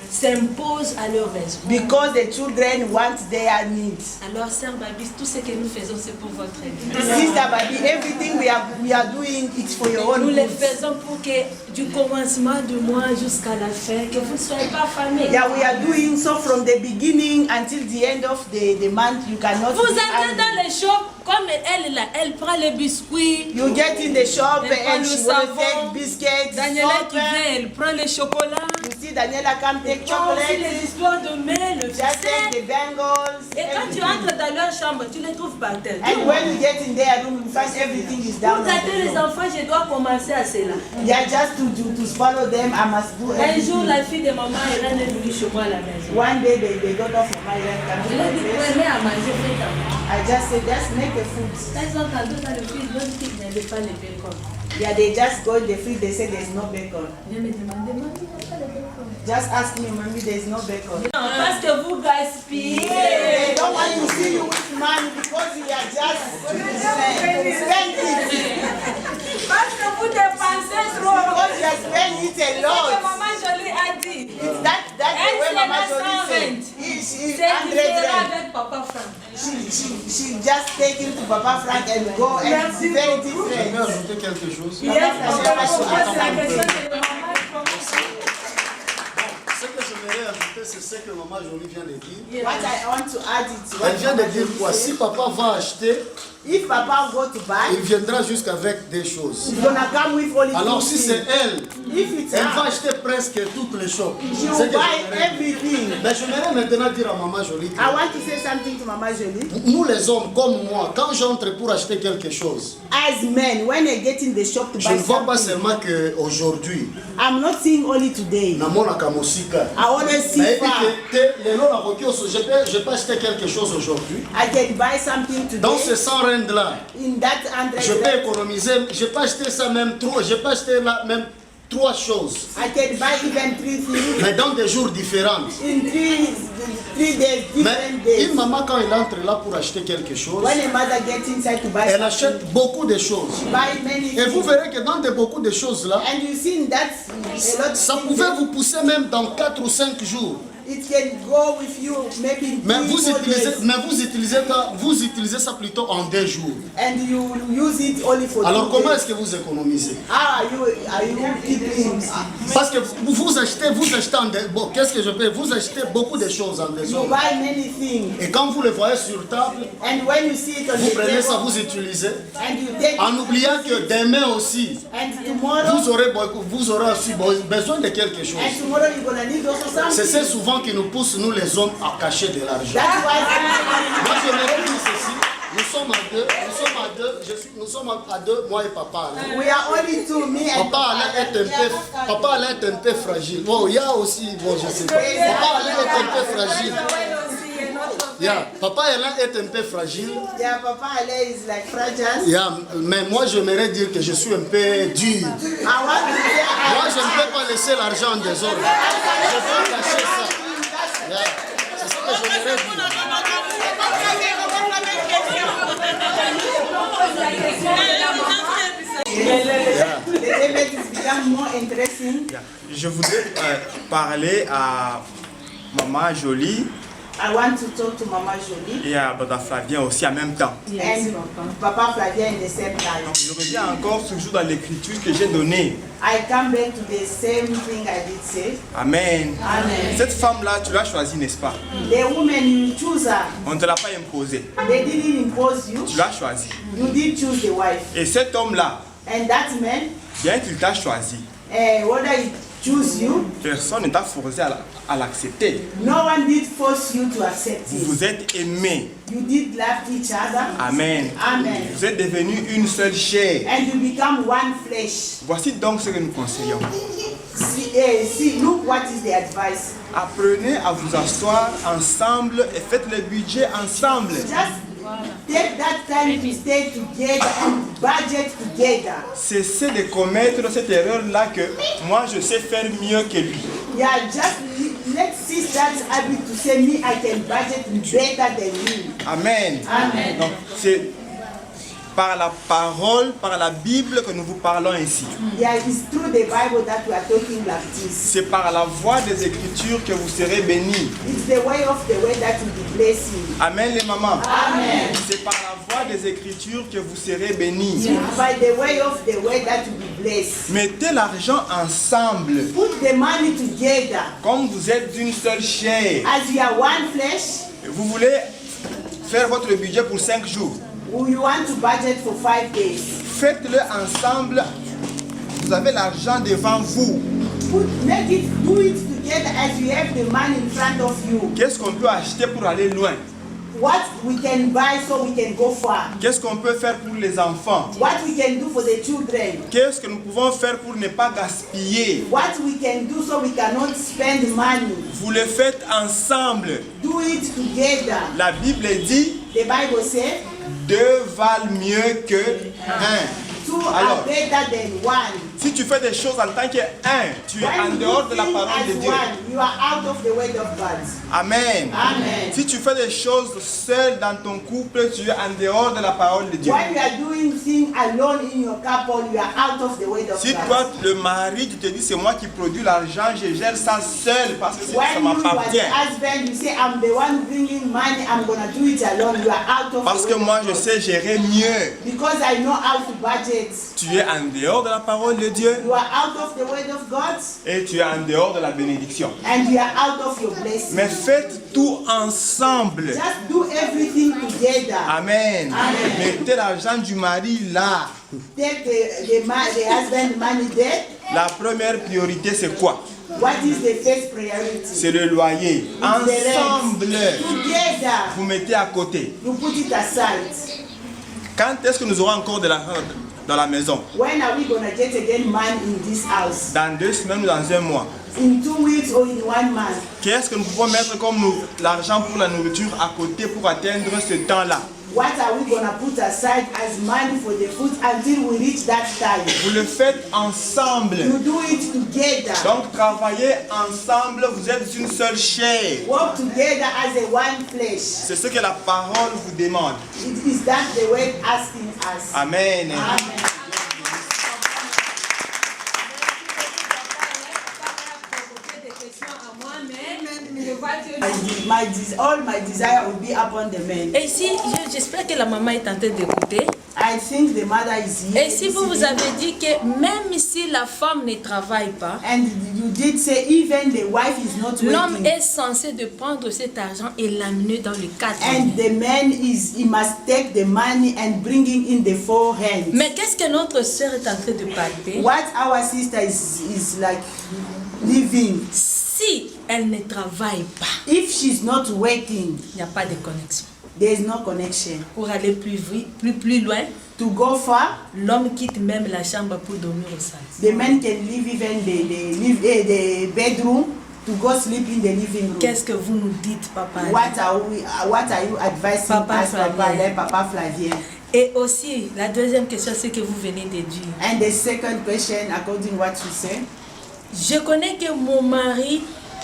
s'imposent à leurs besoins. because the children want their needs. Alors, sœur Babis, tout ce que nous faisons, c'est pour votre bien. Sister Babi, everything we are doing, it's for your Nous own le good. faisons pour que du commencement du mois jusqu'à la fin, que vous ne soyez pas affamés. Yeah, we are doing so from the beginning until the end of the month. You cannot. Vous be entrez angry. dans les shops, comme elle là, elle prend les biscuits. You get in the shop Elle prend and le she will savon. take biscuits, Daniela qui soap. vient, elle prend les chocolats. You see Daniela come take Elle prend aussi chocolate. les histoires de mail, le Just take ficelle. the bangles. Et quand tu everything. entres dans leur chambre, tu les trouves par terre. And when you get in their room, you find everything is Pour down on gâter the les floor. enfants, je dois commencer à cela. Yeah, just to follow them, I must do Un jour, everything. la fille de maman Irène est venue chez moi à la maison. One day the daughter from my land Je came to lui ai my dit, place. prenez à manger, faites à manger. I just said, just make a food. Quand ils ont entendu dans le fils, l'autre fille n'avait pas le bacon. Yeah, they just go in the fridge, they say there's no bacon. Je me demandais, maman, il n'y a pas de bacon. Just ask me, mommy, there's no bacon. Non, parce que vous gaspillez. They don't want to see you with money because you are just spending. Parce que vous dépensez trop. Because you are spending it a C'est ce que lot. maman Jolie a dit. That's the Elle, way c'est Mama la Jolie 120. said. She C'est 100 différent rand. avec Papa Franck. She just take him to Papa Frank and go and it's very Je different. vais ajouter quelque chose. Yes, on pose la question de maman. Ce que j'aimerais ajouter, c'est ce que maman Jolie vient de dire. What I want to add is Elle vient de dire quoi? Si papa va acheter, if Papa go to buy, il viendra jusqu'avec des choses. he's gonna come with only Alors two si c'est things. elle, If it's elle va her, acheter presque toutes les choses. she C'est will que buy j'aimerais dire. everything. Mais j'aimerais maintenant dire à maman Jolie que I want to say something to Mama Jolie. nous les hommes comme moi, quand j'entre pour acheter quelque chose, As men, when I get in the shop to je buy ne vois pas something, seulement qu'aujourd'hui, I'm not seeing only today. namonaka mosika. I always see Mais far. je peux acheter quelque chose aujourd'hui. I can buy something Dans ce today 100 rand là, in that 100 je peux rand. économiser, je peux acheter ça même trop, je peux acheter là même 3 choses. I can buy even 3 things Mais dans des jours différents. in 3 days, Mais different days. une maman quand elle entre là pour acheter quelque chose, When a mother gets inside to buy elle something, achète beaucoup de choses. buy many Et vous things. verrez que dans beaucoup de choses là, And you see that a lot of ça things, pouvait vous pousser même dans 4 ou 5 jours. It can go with you maybe Mais 3 vous utilisez ça plutôt en 2 jours. and you use it only for Alors 2 comment days. est-ce que vous économisez? How are you keeping? Parce que vous achetez en bon, qu'est-ce que je fais? Vous achetez beaucoup de choses en You désordre. buy many things, Et quand vous le voyez sur table, and when you see it on vous the prenez ça, table, vous utilisez. and you take En oubliant que demain aussi, and tomorrow, vous aurez aussi besoin de quelque chose. and tomorrow you're gonna need also C'est something. ça souvent qui nous pousse, nous les hommes, à cacher de l'argent. That's why Moi, je me dis ceci. Nous sommes à deux, moi et papa Alain. we are only 2, me and Papa Alain est un peu fragile. Bon, il y a aussi, bon, je sais pas. Papa Alain est un peu fragile. Yeah, Papa Alain est un peu fragile. Yeah, Papa Ale is like fragile. Yeah, mais moi, j'aimerais dire que je suis un peu dur. I want to say Moi, je ne peux pas laisser l'argent en désordre. Je veux cacher ça. Yeah. C'est ce que j'aimerais dire. the debate is become more interesting. Je voudrais parler à Maman Jolie I want to talk to Mama Jolie et à Baba Flavien aussi en même temps. and Papa Flavia in the same time. Je reviens encore toujours dans l'écriture que j'ai donnée. I come back to the same thing I did say. Amen. Amen. Cette femme-là, tu l'as choisie, n'est-ce pas? The woman you choose her, On ne te l'a pas imposée. they didn't impose you. Tu l'as choisie. You did choose the wife. Et cet homme-là, And that man, bien qu'il t'a choisi, whether he choose you, personne ne t'a forcé à l'accepter. no one did force you to accept Vous it. vous êtes aimés. You did love each other. Amen. Amen. Vous êtes devenus une seule chair. And you become one flesh. Voici donc ce que nous conseillons. See, look what is the advice. Apprenez à vous asseoir ensemble et faites le budget ensemble. Just take that time to stay together and budget together. Cessez de commettre cette erreur-là que moi je sais faire mieux que lui. Yeah, let's cease that habit to say me I can budget better than you. Amen. Amen. Donc c'est par la parole, par la Bible que nous vous parlons ici. Yeah, it's through the Bible that we are talking like this. C'est par la voie des Écritures que vous serez bénis. It's the way of the way that will be blessing. Amen les mamans. Amen. C'est par la voie des Écritures que vous serez bénis. By the way of the way that will be blessed. Mettez l'argent ensemble. Put the money together. Comme vous êtes d'une seule chair. As you are one flesh, Vous voulez faire votre budget pour 5 jours. you want to budget for 5 days. Faites-le ensemble. Vous avez l'argent devant vous. Do it together as you have the money in front of you. Qu'est-ce qu'on peut acheter pour aller loin? What we can buy so we can go far. Qu'est-ce qu'on peut faire pour les enfants? What we can do for the children. Qu'est-ce que nous pouvons faire pour ne pas gaspiller? What we can do so we cannot spend money. Vous le faites ensemble. Do it together. La Bible dit, The Bible says, 2 valent mieux que 1. 2 Alors, are better than 1. si tu fais des choses en tant que 1, tu es en When dehors you de la think parole de as Dieu. one, you are out of the word of God. Amen. Amen. Si tu fais des choses seul dans ton couple, tu es en dehors de la parole de Dieu. When you are doing things alone in your couple, you are out of the word of Si God. toi, le mari, tu te dis c'est moi qui produis l'argent, je gère ça seul parce que ça When you as m'appartient. husband, you say, I'm the one bringing money, I'm going to do it alone. You are out of Parce the que word moi, of je God. sais gérer mieux. Because I know how to budget. Tu es en dehors de la parole de Dieu You are out of the word of God et tu es en dehors de la bénédiction. and you are out of your blessing. Mais faites tout ensemble. Just do everything together. Amen. Amen. Mettez l'argent du mari là. Take the husband money there. La première priorité, c'est quoi? What is the first priority? C'est le loyer. Ensemble, Together, vous mettez à côté. you put it aside. Quand est-ce que nous aurons encore de l'argent dans la maison? When are we going to get again money in this house? Dans 2 semaines ou dans 1 mois? In 2 weeks or in 1 month? Qu'est-ce que nous pouvons mettre comme l'argent pour la nourriture à côté pour atteindre ce temps-là? What are we going to put aside as money for the food until we reach that time? Vous le faites ensemble. You do it together. Donc travaillez ensemble, vous êtes une seule chair. Work together as a one flesh. C'est ce que la parole vous demande. It is that the word asking us. Amen. Amen. des questions à moi, mais je vois all my desire will be upon the men. Et ici, j'espère que la maman est en train d'écouter. I think the mother is here. Et si vous avez dit que même si la femme ne travaille pas, And you did say even the wife is not l'homme working. est censé de prendre cet argent et l'amener dans le cadre. And the man he must take the money and bring it in the four hands. Mais qu'est-ce que notre sœur est en train de parler? What our sister is like living. Si elle ne travaille pas, If she's not working, il n'y a pas de connexion. there is no connection. Pour aller plus loin, To go far, l'homme quitte même la chambre pour dormir au salon. the man can leave even the bedroom to go sleep in the living room. Qu'est-ce que vous nous dites, papa? What are you advising Papa as Papa Flavien. like Papa Flavien? Et aussi, la deuxième question, c'est que vous venez de dire. And the second question, according what you say, Je connais que mon mari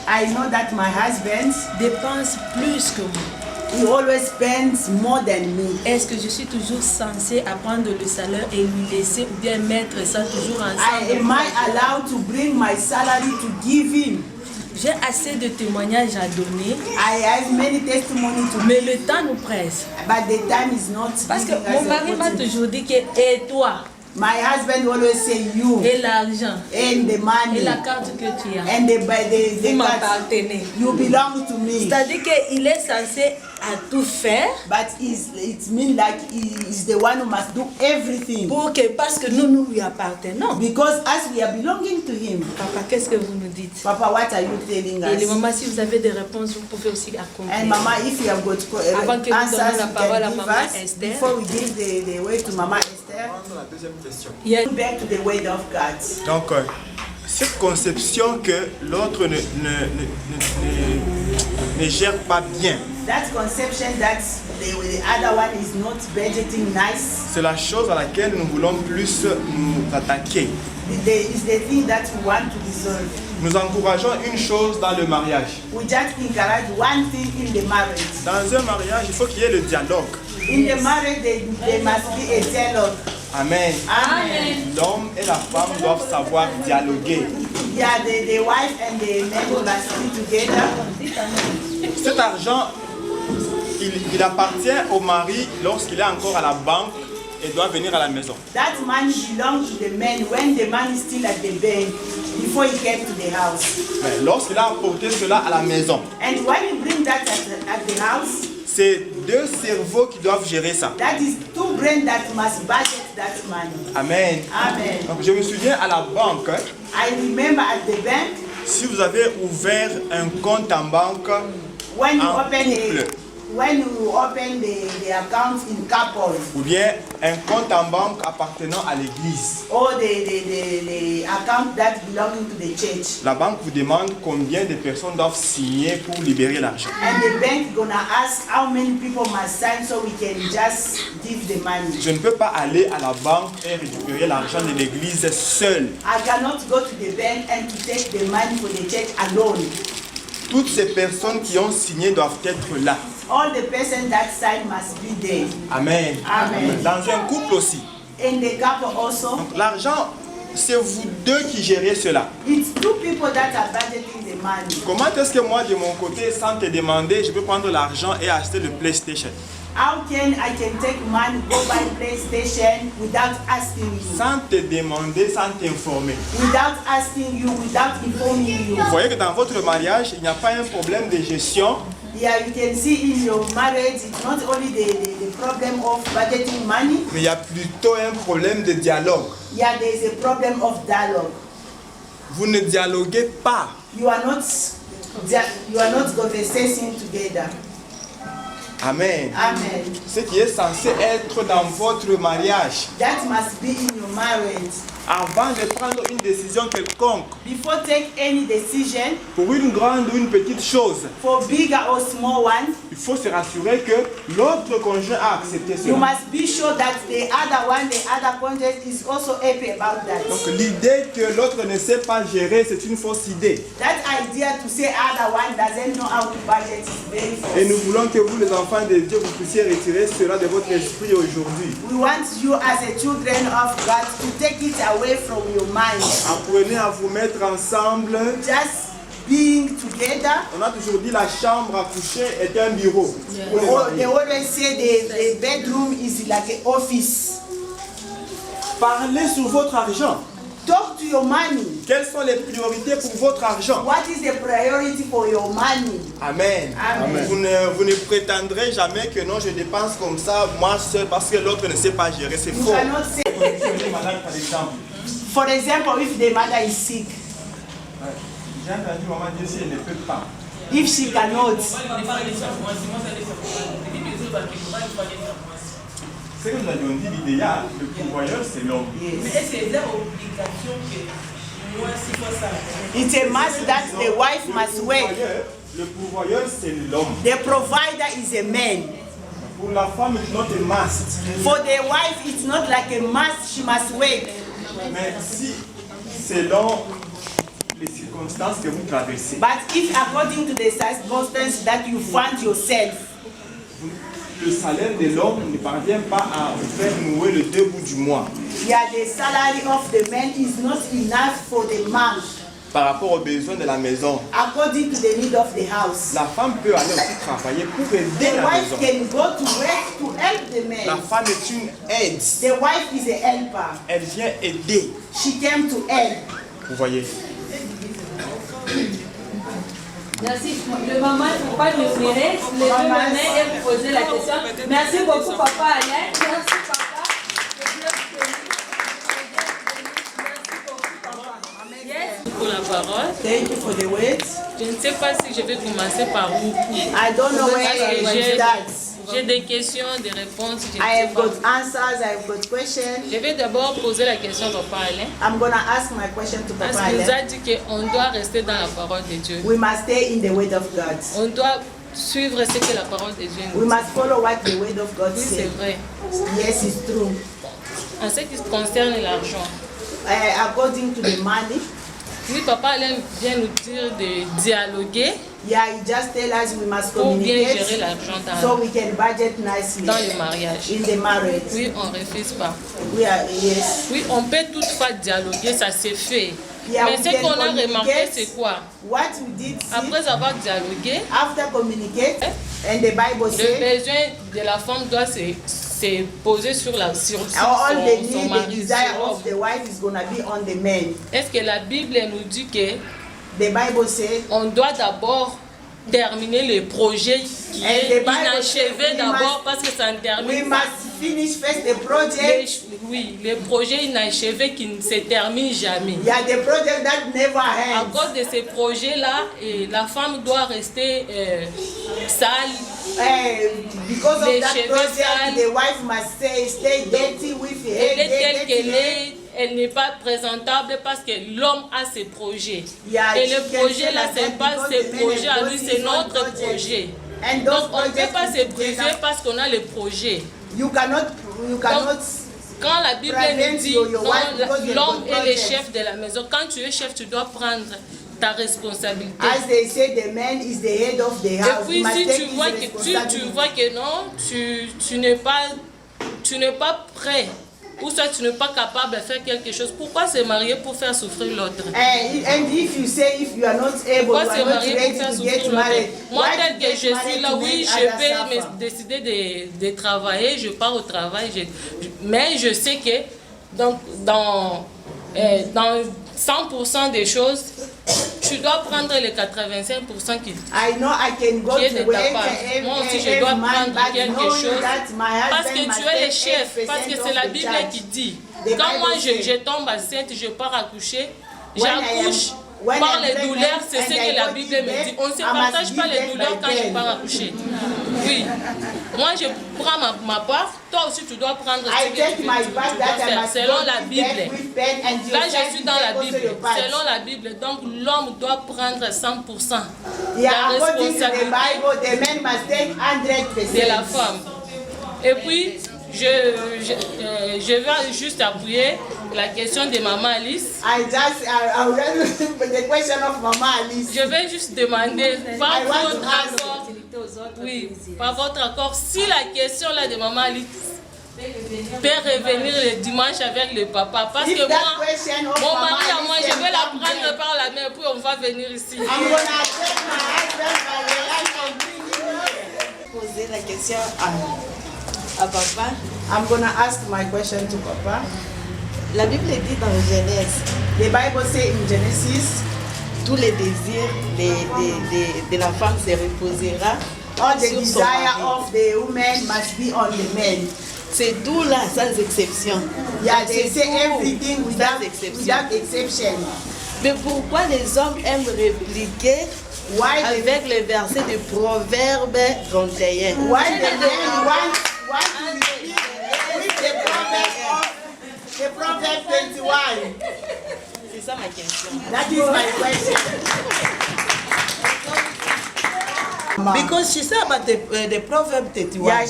I know that my husband, dépense plus que moi. he always spends more than me. Est-ce que je suis toujours censée apprendre le salaire et lui laisser ou bien mettre ça toujours ensemble? Am I allowed to bring my salary to give him? J'ai assez de témoignages à donner, I have many testimony to mais le temps nous presse. but the time is not Parce que giving us mon the mari m'a opportunity. toujours dit que et toi, My husband always say you et l'argent, and the et money la carte que tu as, and the vous card, m'appartenez. you belong to me. C'est-à-dire qu'il est censé à tout faire But it means like he is the one who must do everything. parce que nous lui appartenons. Because as we are belonging to him. Papa, qu'est-ce que vous nous dites? Papa, what are you telling Et les us? mamans, si vous avez des réponses, vous pouvez aussi accompagner. And Mama, if you have got Avant que nous answers, donnions la you parole à can give Maman us Esther. before we give the way to Mama Esther. La deuxième question. Back to the word of God. Donc, cette conception que l'autre ne gère pas bien, That conception that the other one is not budgeting nice c'est la chose à laquelle nous voulons plus nous attaquer. is the thing that we want to resolve. Nous encourageons une chose dans le mariage. We just encourage one thing in the marriage. Dans un mariage, il faut qu'il y ait le dialogue. In the marriage, there must be a dialogue. Amen. Amen. L'homme et la femme doivent savoir dialoguer. Yeah, the wife and the man must be together. Cet argent, il appartient au mari lorsqu'il est encore à la banque et doit venir à la maison. That money belongs to the man when the man is still at the bank before he came to the house. Mais lorsqu'il a apporté cela à la maison, And when you bring that at the house, c'est deux cerveaux qui doivent gérer ça. that is two brains that must budget that money. Amen. Amen. Donc je me souviens à la banque, I remember at the bank, si vous avez ouvert un compte en banque when you en open couple, the account in couple, ou bien un compte en banque appartenant à l'église, or the account that belonging to the church, la banque vous demande combien de personnes doivent signer pour libérer l'argent. and the bank gonna ask how many people must sign so we can just give the money. Je ne peux pas aller à la banque et récupérer l'argent de l'église seul. I cannot go to the bank and to take the money for the church alone. Toutes ces personnes qui ont signé doivent être là. All the person that signed must be there. Amen. Amen. Dans un couple aussi. In the couple also, Donc l'argent, c'est vous deux qui gérez cela. it's two people that are budgeting the money. Comment est-ce que moi, de mon côté, sans te demander, je peux prendre l'argent et acheter le PlayStation? How can I take money, go buy PlayStation without asking you? Sans te demander, sans t'informer. Without asking you, without informing you. Vous voyez que dans votre mariage, il n'y a pas un problème de gestion, Yeah, you can see in your marriage, it's not only the problem of budgeting money. mais il y a plutôt un problème de dialogue. Yeah, there is a problem of dialogue. Vous ne dialoguez pas. You are not conversing together. Amen. Amen. Ce qui est censé être dans votre mariage, That must be in your marriage. avant de prendre une décision quelconque, Before take any decision, pour une grande ou une petite chose, for bigger or small one, il faut se rassurer que l'autre conjoint a accepté you cela. must be sure that the other content is also happy about that. Donc l'idée que l'autre ne sait pas gérer, c'est une fausse idée. That idea to say other one doesn't know how to budget is very Et nous false. voulons que vous, les enfants de Dieu, vous puissiez retirer cela de votre esprit aujourd'hui. We want you as a children of God to take it away from your mind. Apprenez à vous mettre ensemble Just being together. On a toujours dit la chambre à coucher est un bureau. Pour les mariés. They always say the bedroom is like an office. Parlez sur votre argent. Talk to your money. Quelles sont les priorités pour votre argent? What is the priority for your money? Amen. Amen. Vous ne prétendrez jamais que non, je dépense comme ça, moi seul, parce que l'autre ne sait pas gérer. C'est You faux. cannot say. Madame, par exemple. For example, if the mother is sick, J'ai entendu maman dire si elle ne peut pas. if she cannot, C'est que nous avions dit l'idéal, le pourvoyeur c'est l'homme. it's a must that the wife must work. Le pourvoyeur c'est l'homme. The provider is a man. Pour la femme, it's not a must. For the wife, it's not like a must, she must work. Mais si, selon les circonstances que vous traversez, But if according to the circumstances that you find yourself, le salaire de l'homme ne parvient pas à vous faire nouer le deux bouts du mois yeah, the salary of the man is not enough for the man, par rapport aux besoins de la maison. according to the need of the house. La femme peut aller aussi travailler pour aider The la wife maison. can go to work to help the La man. femme est une aide. The wife is a helper. Elle vient aider. She came to help. Vous voyez. Merci. Le maman, il ne faut pas nous virer. Levez la main et vous posez la question. Merci beaucoup, papa Alain. Merci, papa. Pour la parole. Thank you for the words. Je ne sais pas si je vais commencer par où. I don't know where I will start. J'ai des questions, des réponses. Je ne I sais have pas. got answers, I have got questions. Je vais d'abord poser la question à Papa Alain. I'm going to ask my question to Parce Papa qu'il nous a Alain. dit qu'on doit rester dans la parole de Dieu. We must stay in the word of God. On doit suivre ce que la parole de Dieu nous We dit. must follow what the word of God Oui, c'est says. vrai. Yes, it's true. En ce qui concerne l'argent, According to the money, oui, Papa Alain vient nous dire de dialoguer yeah, he just tell us we must pour bien gérer communicate l'argent so we can budget nicely dans le mariage. in the marriage. Oui, on ne refuse pas. We are, yes. Oui, on peut toutefois dialoguer, ça s'est fait. Yeah, Mais we ce can qu'on a remarqué, communicate. c'est quoi? What we did see, Après avoir dialogué, after communicate, and the Bible le says, besoin de la femme doit se poser sur all the son need, the mari. desire sur of the wife is going to be on the man. Est-ce que la Bible nous dit que The Bible says, on doit d'abord terminer le projet qui And est the Bible inachevé says we d'abord must- parce que ça ne we termine pas. must finish first the project. Oui, les projets inachevés qui ne se terminent jamais. Yeah, the project that never À ends. cause de ces projets-là, la femme doit rester sale. Because of Les that cheveux project, sales. the wife must stay dirty with her Elle est hair, telle qu'elle dirty hair. est, elle n'est pas présentable parce que l'homme a ses projets. Yeah, Et she le can projet say là, like c'est that pas because ses the man projets has à lui, got c'est his own notre project. projet. And those Donc on ne peut projects pas se together, briser parce qu'on a le projet. you cannot Quand la Bible prevent nous dit your non, wife because you have l'homme got est le project. chef de la maison, quand tu es chef, tu dois prendre ta responsabilité. as they say, the man is the head of the Et house. puis He must si take tu his vois que tu vois que non, tu n'es pas prêt, ou soit tu n'es pas capable de faire quelque chose, pourquoi se marier pour faire souffrir l'autre? And if you say if you are not able, Pourquoi you se are not marier ready pour faire to souffrir get married. l'autre? Moi, Why tel to que get je suis married là, to oui, make je others peux suffer? décider de travailler, je pars au travail, mais je sais que donc, dans 100% des choses, tu dois prendre les 85% qui I know I can go qui est to de work ta part. Moi aussi, je dois prendre quelque chose parce que tu es le chef, parce que c'est la Bible qui dit. Quand moi je tombe enceinte, je pars accoucher, j'accouche par les douleurs, c'est ce que la Bible me dit. On ne se partage pas les douleurs quand je pars accoucher. Oui. Moi, je prends ma part, toi aussi tu dois prendre ce que tu dois faire selon la Bible. Là, je suis dans la Bible. Selon la Bible, donc l'homme doit prendre 100% Yeah, la according to the responsabilité Bible, the man must take 100%. de la femme. Et puis, je vais juste appuyer la question de Maman Alice. I read the question of Mama Alice. Je vais juste demander par I want to votre ask accord, oui, par votre accord, si la question là de Maman Alice peut revenir le dimanche avec le papa. Parce que moi, mon mari à moi, je vais la prendre par la main, puis on va venir ici. Poser la question à papa. I'm gonna ask my question to papa. La Bible dit dans Genèse, the Bible say in Genesis, tous les désirs de la femme se reposera. All the desire of the woman must be on the man. C'est tout là, sans exception. Yeah, they say everything without exception. Mais pourquoi les hommes aiment répliquer avec le verset de Proverbe 31? Why the men want to repeat with the Proverbe 21? C'est ça ma question. That is my question. Because she said about the Proverb 31. Yeah,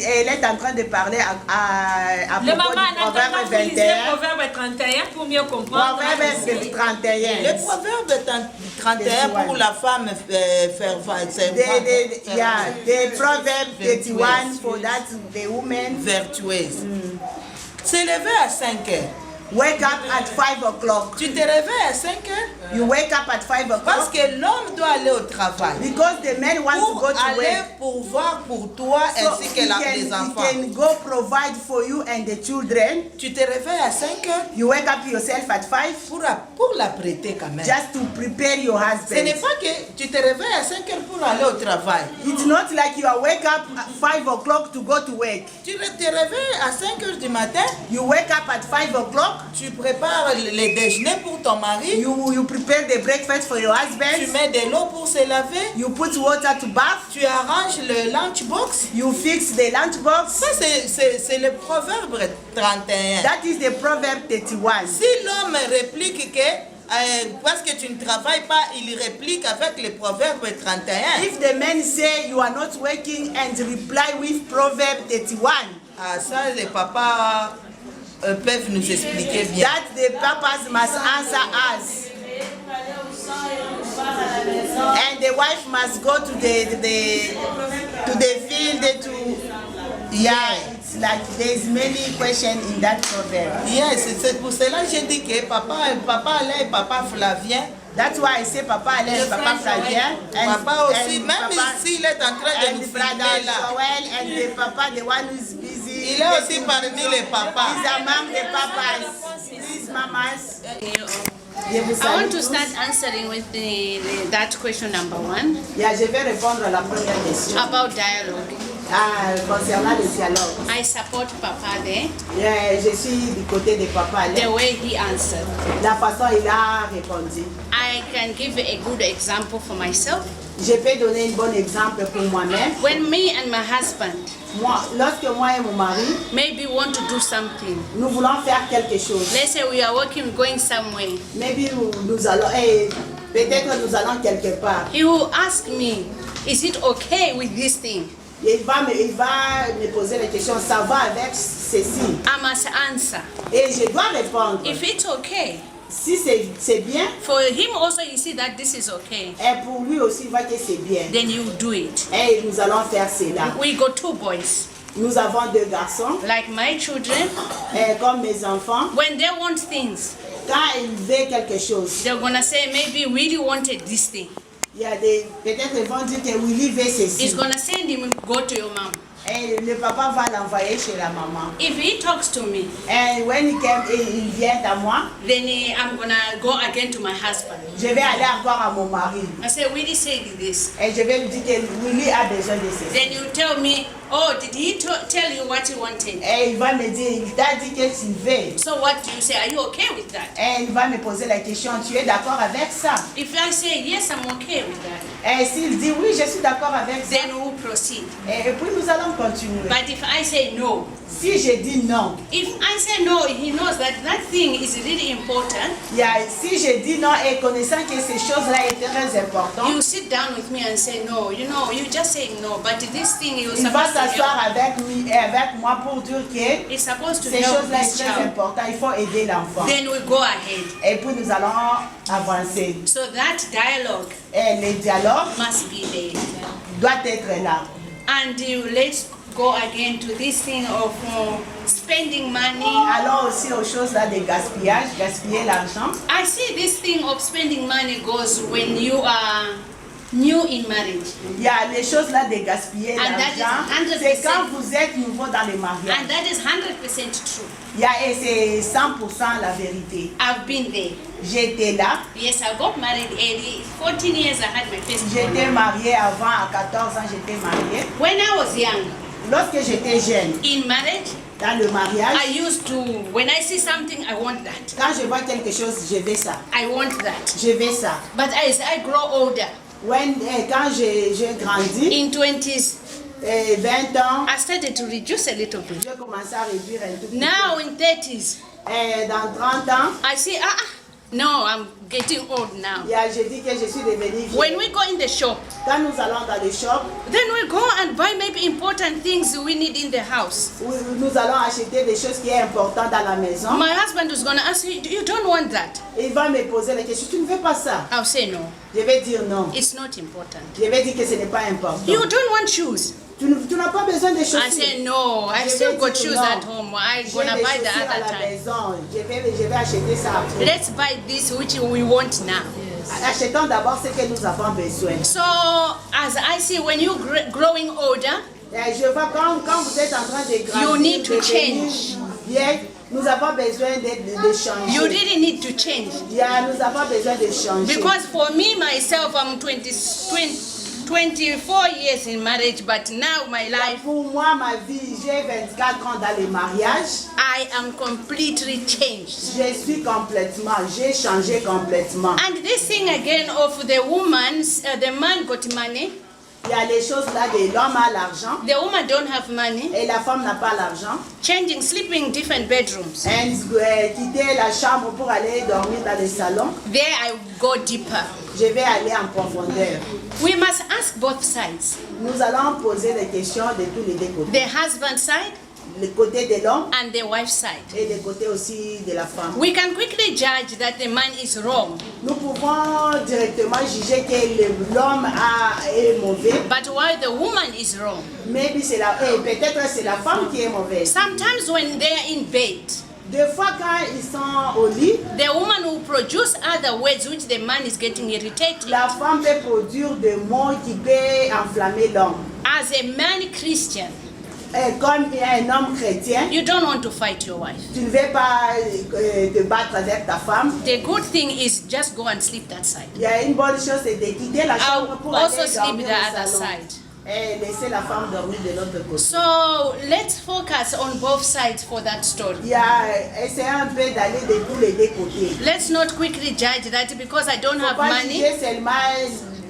elle est en train de parler à Le propos maman du Proverbe 21. le Proverbe 31 pour mieux comprendre. Proverbe 31. Le Proverbe 31 pour la femme fervente. Yeah, the Proverbe 31 for that the woman vertueuse. Se lever à 5 heures. Wake up at 5 o'clock. Tu te réveilles à 5 heures? You wake up at 5 o'clock. Parce que l'homme doit aller au travail. Because the man wants to go to work. Pour voir pour toi ainsi que les enfants. He can go provide for you and the children. Tu te réveilles à 5 heures? You wake up yourself at 5. Pour l'apprêter quand même. Just to prepare your husband. Ce n'est pas que tu te réveilles à 5 heures pour aller au travail. It's not like you are wake up at 5 o'clock to go to work. Tu te réveilles à 5 heures du matin. You wake up at 5 o'clock. Tu prépares le déjeuner pour ton mari. You prepare the breakfast for your husband. Tu mets de l'eau pour se laver. You put water to bath. Tu arranges le lunchbox. You fix the lunchbox. Ça c'est le Proverbe 31. That is the Proverb 31. Si l'homme réplique que parce que tu ne travailles pas, il réplique avec le Proverbe 31. If the men say you are not working and reply with Proverb 31. Ah, ça les papas peuvent nous expliquer bien. That the papas must answer us. And the wife must go to the field to. Yeah, it's like there's many questions in that proverb. Yes, c'est pour cela que j'ai dit que papa Alain et papa Flavien. That's why I say Papa Alain et Papa Flavien. And papa aussi, même s'il est en train de nous filmer là. And the papa, the one who's busy. Il est aussi parmi les papas. He's among the papas. These mamas. I want to start answering with that question number 1. Yeah, je vais répondre à la première question. About dialogue. Concernant le dialogue. I support Papa there. Yeah, je suis du côté de Papa Alain. The way he answered. La façon il a répondu. I can give a good example for myself. Je peux donner un bon exemple pour moi-même. When me and my husband, lorsque moi et mon mari, maybe want to do something. Nous voulons faire quelque chose. Let's say we are working, going somewhere. Maybe nous allons, peut-être nous allons quelque part. He will ask me, is it okay with this thing? Il va me poser la question, ça va avec ceci? I must answer. Et je dois répondre. If it's okay. Si c'est bien. For him also, you see that this is okay. Et pour lui aussi, il voit que c'est bien. Then you do it. Et nous allons faire cela. We got 2 boys. Nous avons 2 garçons. Like my children. Comme mes enfants. When they want things. Quand ils veulent quelque chose. They're gonna say maybe we really wanted this thing. Il y a peut-être ils vont dire que Willy veut ceci. He's gonna send him go to your mom. Et le papa va l'envoyer chez la maman. If he talks to me, and when il vient à moi, then I'm gonna go again to my husband. Je vais aller encore à mon mari. I say, Willie said this. Et je vais lui dire que Willy a besoin de ceci. Then you tell me, oh, did he tell you what he wanted? Et il va me dire, il t'a dit qu'est-ce qu'il veut. So what do you say? Are you okay with that? Et il va me poser la question, tu es d'accord avec ça? If I say yes, I'm okay with that. Et s'il dit oui, je suis d'accord avec ça. Then we'll proceed. Et puis nous allons continuer. But if I say no, si je dis non, if I say no, he knows that that thing is really important. Yeah, si je dis non et connaissant que ces choses-là est très important, you sit down with me and say no. You know, you just say no, but this thing you il va s'asseoir avec moi pour dire que it's supposed to ces choses-là est très important. Il faut aider l'enfant. Then we go ahead. Et puis nous allons avancer. So that dialogue et le dialogue must be there. Doit être là. And let's go again to this thing of spending money. Alors aussi aux choses là de gaspillage, gaspiller l'argent. I see this thing of spending money goes when you are new in marriage. Il y a les choses là de gaspiller l'argent. C'est quand vous êtes nouveau dans le mariage. And that is 100% true. Il y a et c'est 100% la vérité. I've been there. J'étais là. Yes, I got married early. 14 years I had my first child. J'étais mariée avant, à 14 ans j'étais mariée. When I was young. Lorsque j'étais jeune. In marriage. Dans le mariage. I used to, when I see something, I want that. Quand je vois quelque chose, je veux ça. I want that. Je veux ça. But as I grow older. Quand j'ai grandi. In 20s. 20 ans. I started to reduce a little bit. J'ai commencé à réduire un tout petit peu. Now in 30s. Dans 30 ans. I see, no, I'm getting old now. Je dis que je suis devenue vieille. When we go in the shop, quand nous allons dans le shop, then we go and buy maybe important things we need in the house. Nous allons acheter des choses qui sont importantes dans la maison. My husband is going to ask you, you don't want that? Il va me poser la question, tu ne veux pas ça? I'll say no. Je vais dire non. It's not important. Je vais dire que ce n'est pas important. You don't want shoes? Tu n'as pas besoin de chaussures. I say no, I still got shoes at home. I'm gonna buy the other time. Je vais acheter ça après. Let's buy this which we want now. Achetons d'abord ce que nous avons besoin. So as I see, when you growing older, je vois quand vous êtes en train de grandir, you need to change. Nous avons besoin de changer. You really need to change. Nous avons besoin de changer. Because for me myself, I'm 24 years in marriage, but now my life. Pour moi, ma vie, j'ai 24 ans dans le mariage. I am completely changed. J'ai changé complètement. And this thing again of the woman, the man got money. Il y a les choses là de l'homme a l'argent. The woman don't have money. Et la femme n'a pas l'argent. Changing, sleeping in different bedrooms. Quitter la chambre pour aller dormir dans le salon. There I go deeper. Je vais aller en profondeur. We must ask both sides. Nous allons poser des questions de tous les deux côtés. The husband side. Le côté de l'homme. And the wife side. Et le côté aussi de la femme. We can quickly judge that the man is wrong. Nous pouvons directement juger que l'homme est mauvais. But why the woman is wrong? Maybe peut-être c'est la femme qui est mauvaise. Sometimes when they are in bed. Des fois quand ils sont au lit, the woman will produce other words which the man is getting irritated. La femme peut produire des mots qui peuvent enflammer l'homme. As a man Christian, comme un homme chrétien, you don't want to fight your wife. Tu ne veux pas te battre avec ta femme. The good thing is just go and sleep that side. Il y a une bonne chose, c'est de quitter la chambre pour aller dormir the other salon. side. Et laisser la femme dormir de l'autre côté. So let's focus on both sides for that story. Essayez un peu d'aller de tous les deux côtés. Let's not quickly judge that because I don't have money. Seulement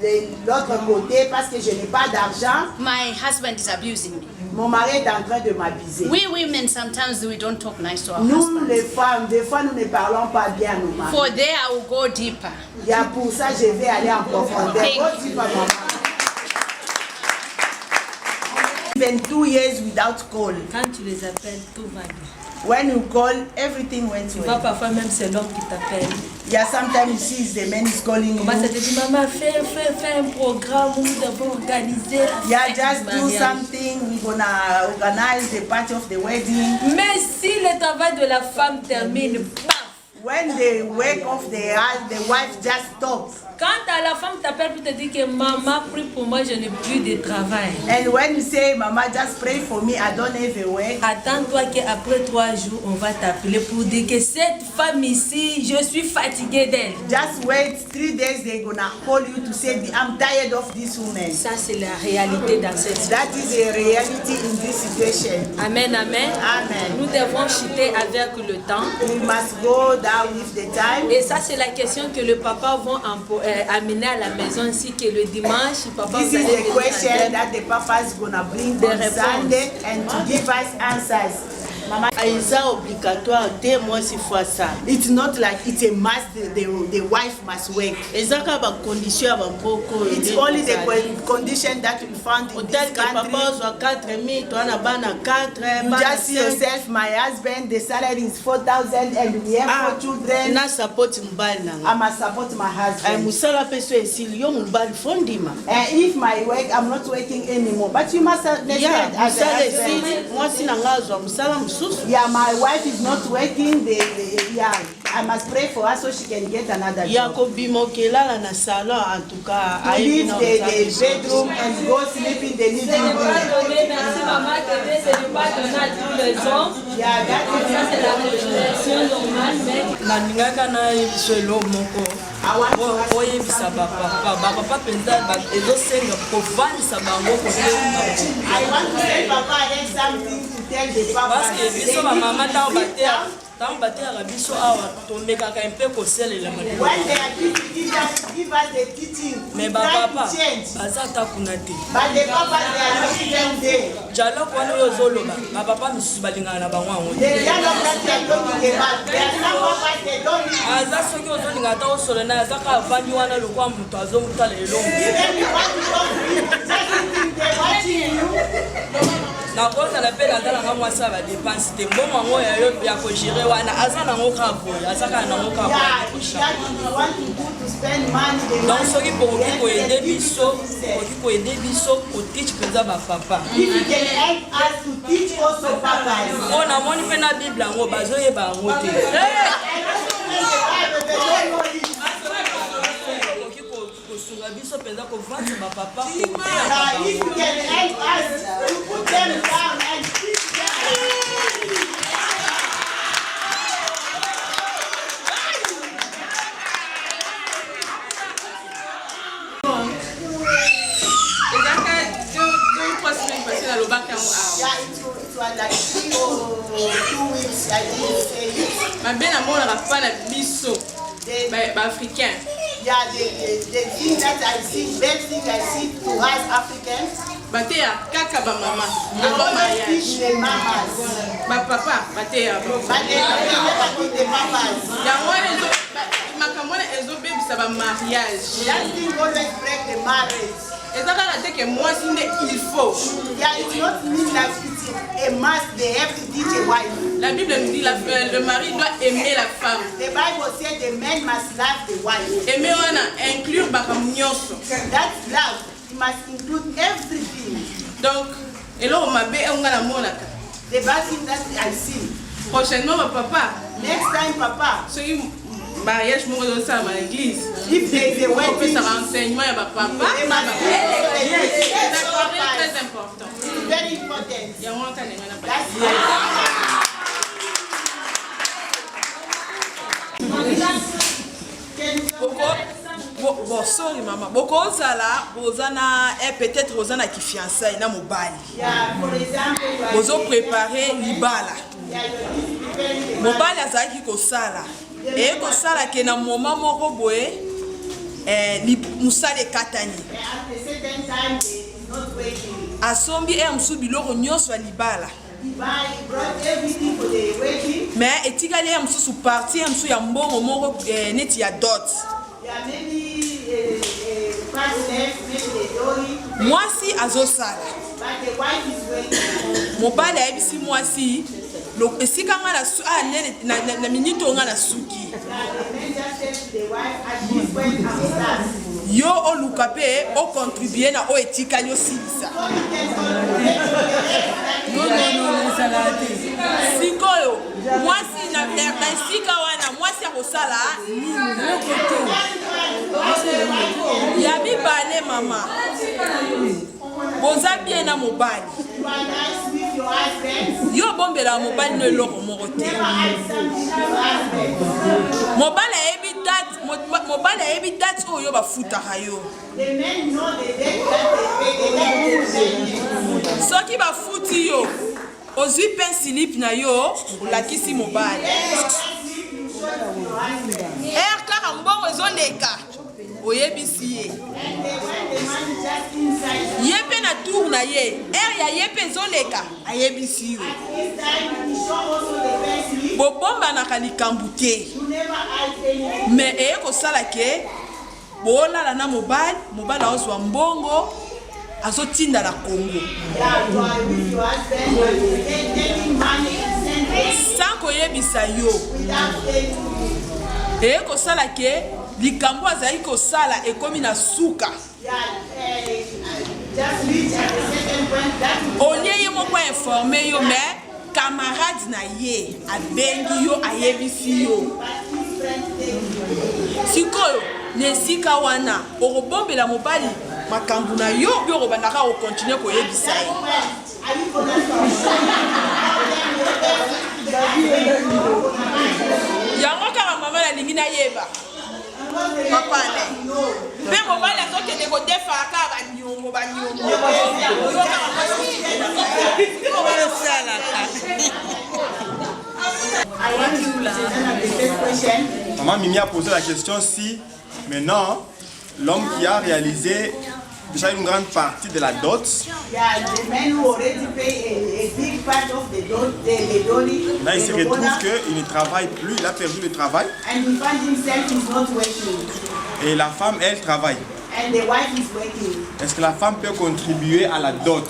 de l'autre côté parce que je n'ai pas d'argent. My husband is abusing me. Mon mari est en train de m'abuser. We women sometimes we don't talk nice to our husbands. Nous les femmes, des fois nous ne parlons pas bien à nos maris. For there I will go deeper. Pour ça je vais aller en profondeur. Go deeper, maman. 22 years without call. Quand tu les appelles, tout va bien. When you call, everything went well. Tu vois, parfois même c'est l'homme qui t'appelle. Yeah, sometimes you see the man is calling you. Comment ça te dit, maman, fais un programme où nous devons organiser la fête just du do mariage. something, we're gonna organize the party of the wedding. Mais si le travail de la femme termine, paf! When the work of the wife just stops. Quand la femme t'appelle pour te dire que maman prie pour moi, je n'ai plus de travail. And when you say mama just pray for me, I don't have a work. Attends-toi qu'après 3 jours, on va t'appeler pour dire que cette femme ici, je suis fatiguée d'elle. Just wait 3 days, they're gonna call you to say I'm tired of this woman. Ça c'est la réalité dans cette situation. That is the reality in this situation. Amen, amen. Amen. Nous devons chuter avec le temps. We must go down with the time. Et ça c'est la question que le papa va amener à la maison ainsi que le dimanche. Papa This is the question that the papa is gonna bring on Sunday and to give us answers. Maman, c'est obligatoire 2 mois 6 fois ça. It's not like it's a must. The wife must work. It's only the condition that we found in this country. You just see yourself, my husband, the salary is 4,000 and we have 4 children. I must support my husband. If my work, I'm not working anymore. But you must understand. Yeah, my wife is not working. I must pray for her so she can get another job. Leave the bedroom and go sleep in the living room. Yeah, that I want to say, Papa, there's something to tell the Papa. Tant bateau biso awa to meka ka mpe ko selela mali. When they are give us the teaching. Mais papa baza ta kunate. But the Papa they are not even there. Jalo kwana yo zoloba. Ba papa misusu balingana na bangwa ngo. They are not that they are talking about. They are some Papa they don't. Aza soki ozolinga ta osolo na aza ka vanyi wana lokwa mutu azomutala elongo. Even you want to talk to just think they watching you. Na koza la pela dala nga mwasa ba dépense te mbongo ngo ya ko gérer wana azana ngo kabo azaka na ngo kabo donc soki pour ko aider biso ko teach penza ba papa on a moni pe na bible ngo bazoye ba ngo te sunga biso penza ko vendre ba papa ko if you can help us to put them down and teach them. Yeah, it was like 3 or 2 weeks. I didn't say it. Ma belle amour n'a pas la biso. Africain. Yeah, the thing that I see, best thing I see to us Africans. Batea kaka ba mama. They always teach the mamas. Ba papa batea. But they never teach the papas. Makamwana ezo baby sa ba mariage. That thing always break the marriage. Il faut. Yeah, it's not mean that it's a must. They have to teach a wife. La Bible nous dit le mari doit aimer la femme. The Bible says the man must love the wife. Aimer on a inclure bakamnyoso. That's love. It must include everything. Donc, et là on m'a bé on a monaka. The bad thing that I see. Prochainement papa. Next time papa. So mariage mon dans ça à l'église. If there is a wedding, ça renseignement à papa. They must très important. It's very important. Il y a un temps Bon, sorry maman. Boko zala, bozana peut-être bozana qui fiançailles na mobali. Yeah, for example, bozo préparer libala. Mobali azaki ko sala. Et ko sala ke na moment moko boye musale katani. at the same time it's not working. Asombi musu biloko nyonso ya libala. He brought everything for the wedding. Mais etikali musu parti musu ya mbongo moko neti ya dot. Yeah, maybe part left, maybe the dowry. Mwasi azosala. But the wife is working. Mobali ayebisi mwasi esika nga na minute nga na suki. Yo oluka pe o contribuer na o etikali osilisa. Non, salade. Sikoyo, mwasi na esika wana mwasi akosala ya mibale mama. Boza bien na mobali. Yo bombela mobali no eloko moko te. Mobali ayebi date oyo bafutaka yo. Soki bafuti yo ozwi pen slip na yo olakisi mobali. Kaka mbongo ezondeka oyebisi ye. Ye pe na tour na ye, ya ye pe zoleka ayebisi yo. Bobomba na kalikambu te. Mais eye kosala ke bolala na mobali azwa mbongo azotinda na Congo. Sans koyebisa yo. Eye kosala ke likambo azali kosala ekomi na suka. Olie ye moko informe yo, mais camarade na ye abengi yo ayebisi yo. Sikoyo nesika wana okobombela mobali makambu na yo bi okobandaka okontinue koyebisa ye. Yango kaka mama nalingi nayeba papa ne mpe mobali azokende kodefa kaka banyongo Maman Mimi a posé la question si maintenant l'homme qui a réalisé déjà une grande partie de la dot, là il se retrouve qu'il ne travaille plus, il a perdu le travail et la femme elle travaille. Est-ce que la femme peut contribuer à la dot?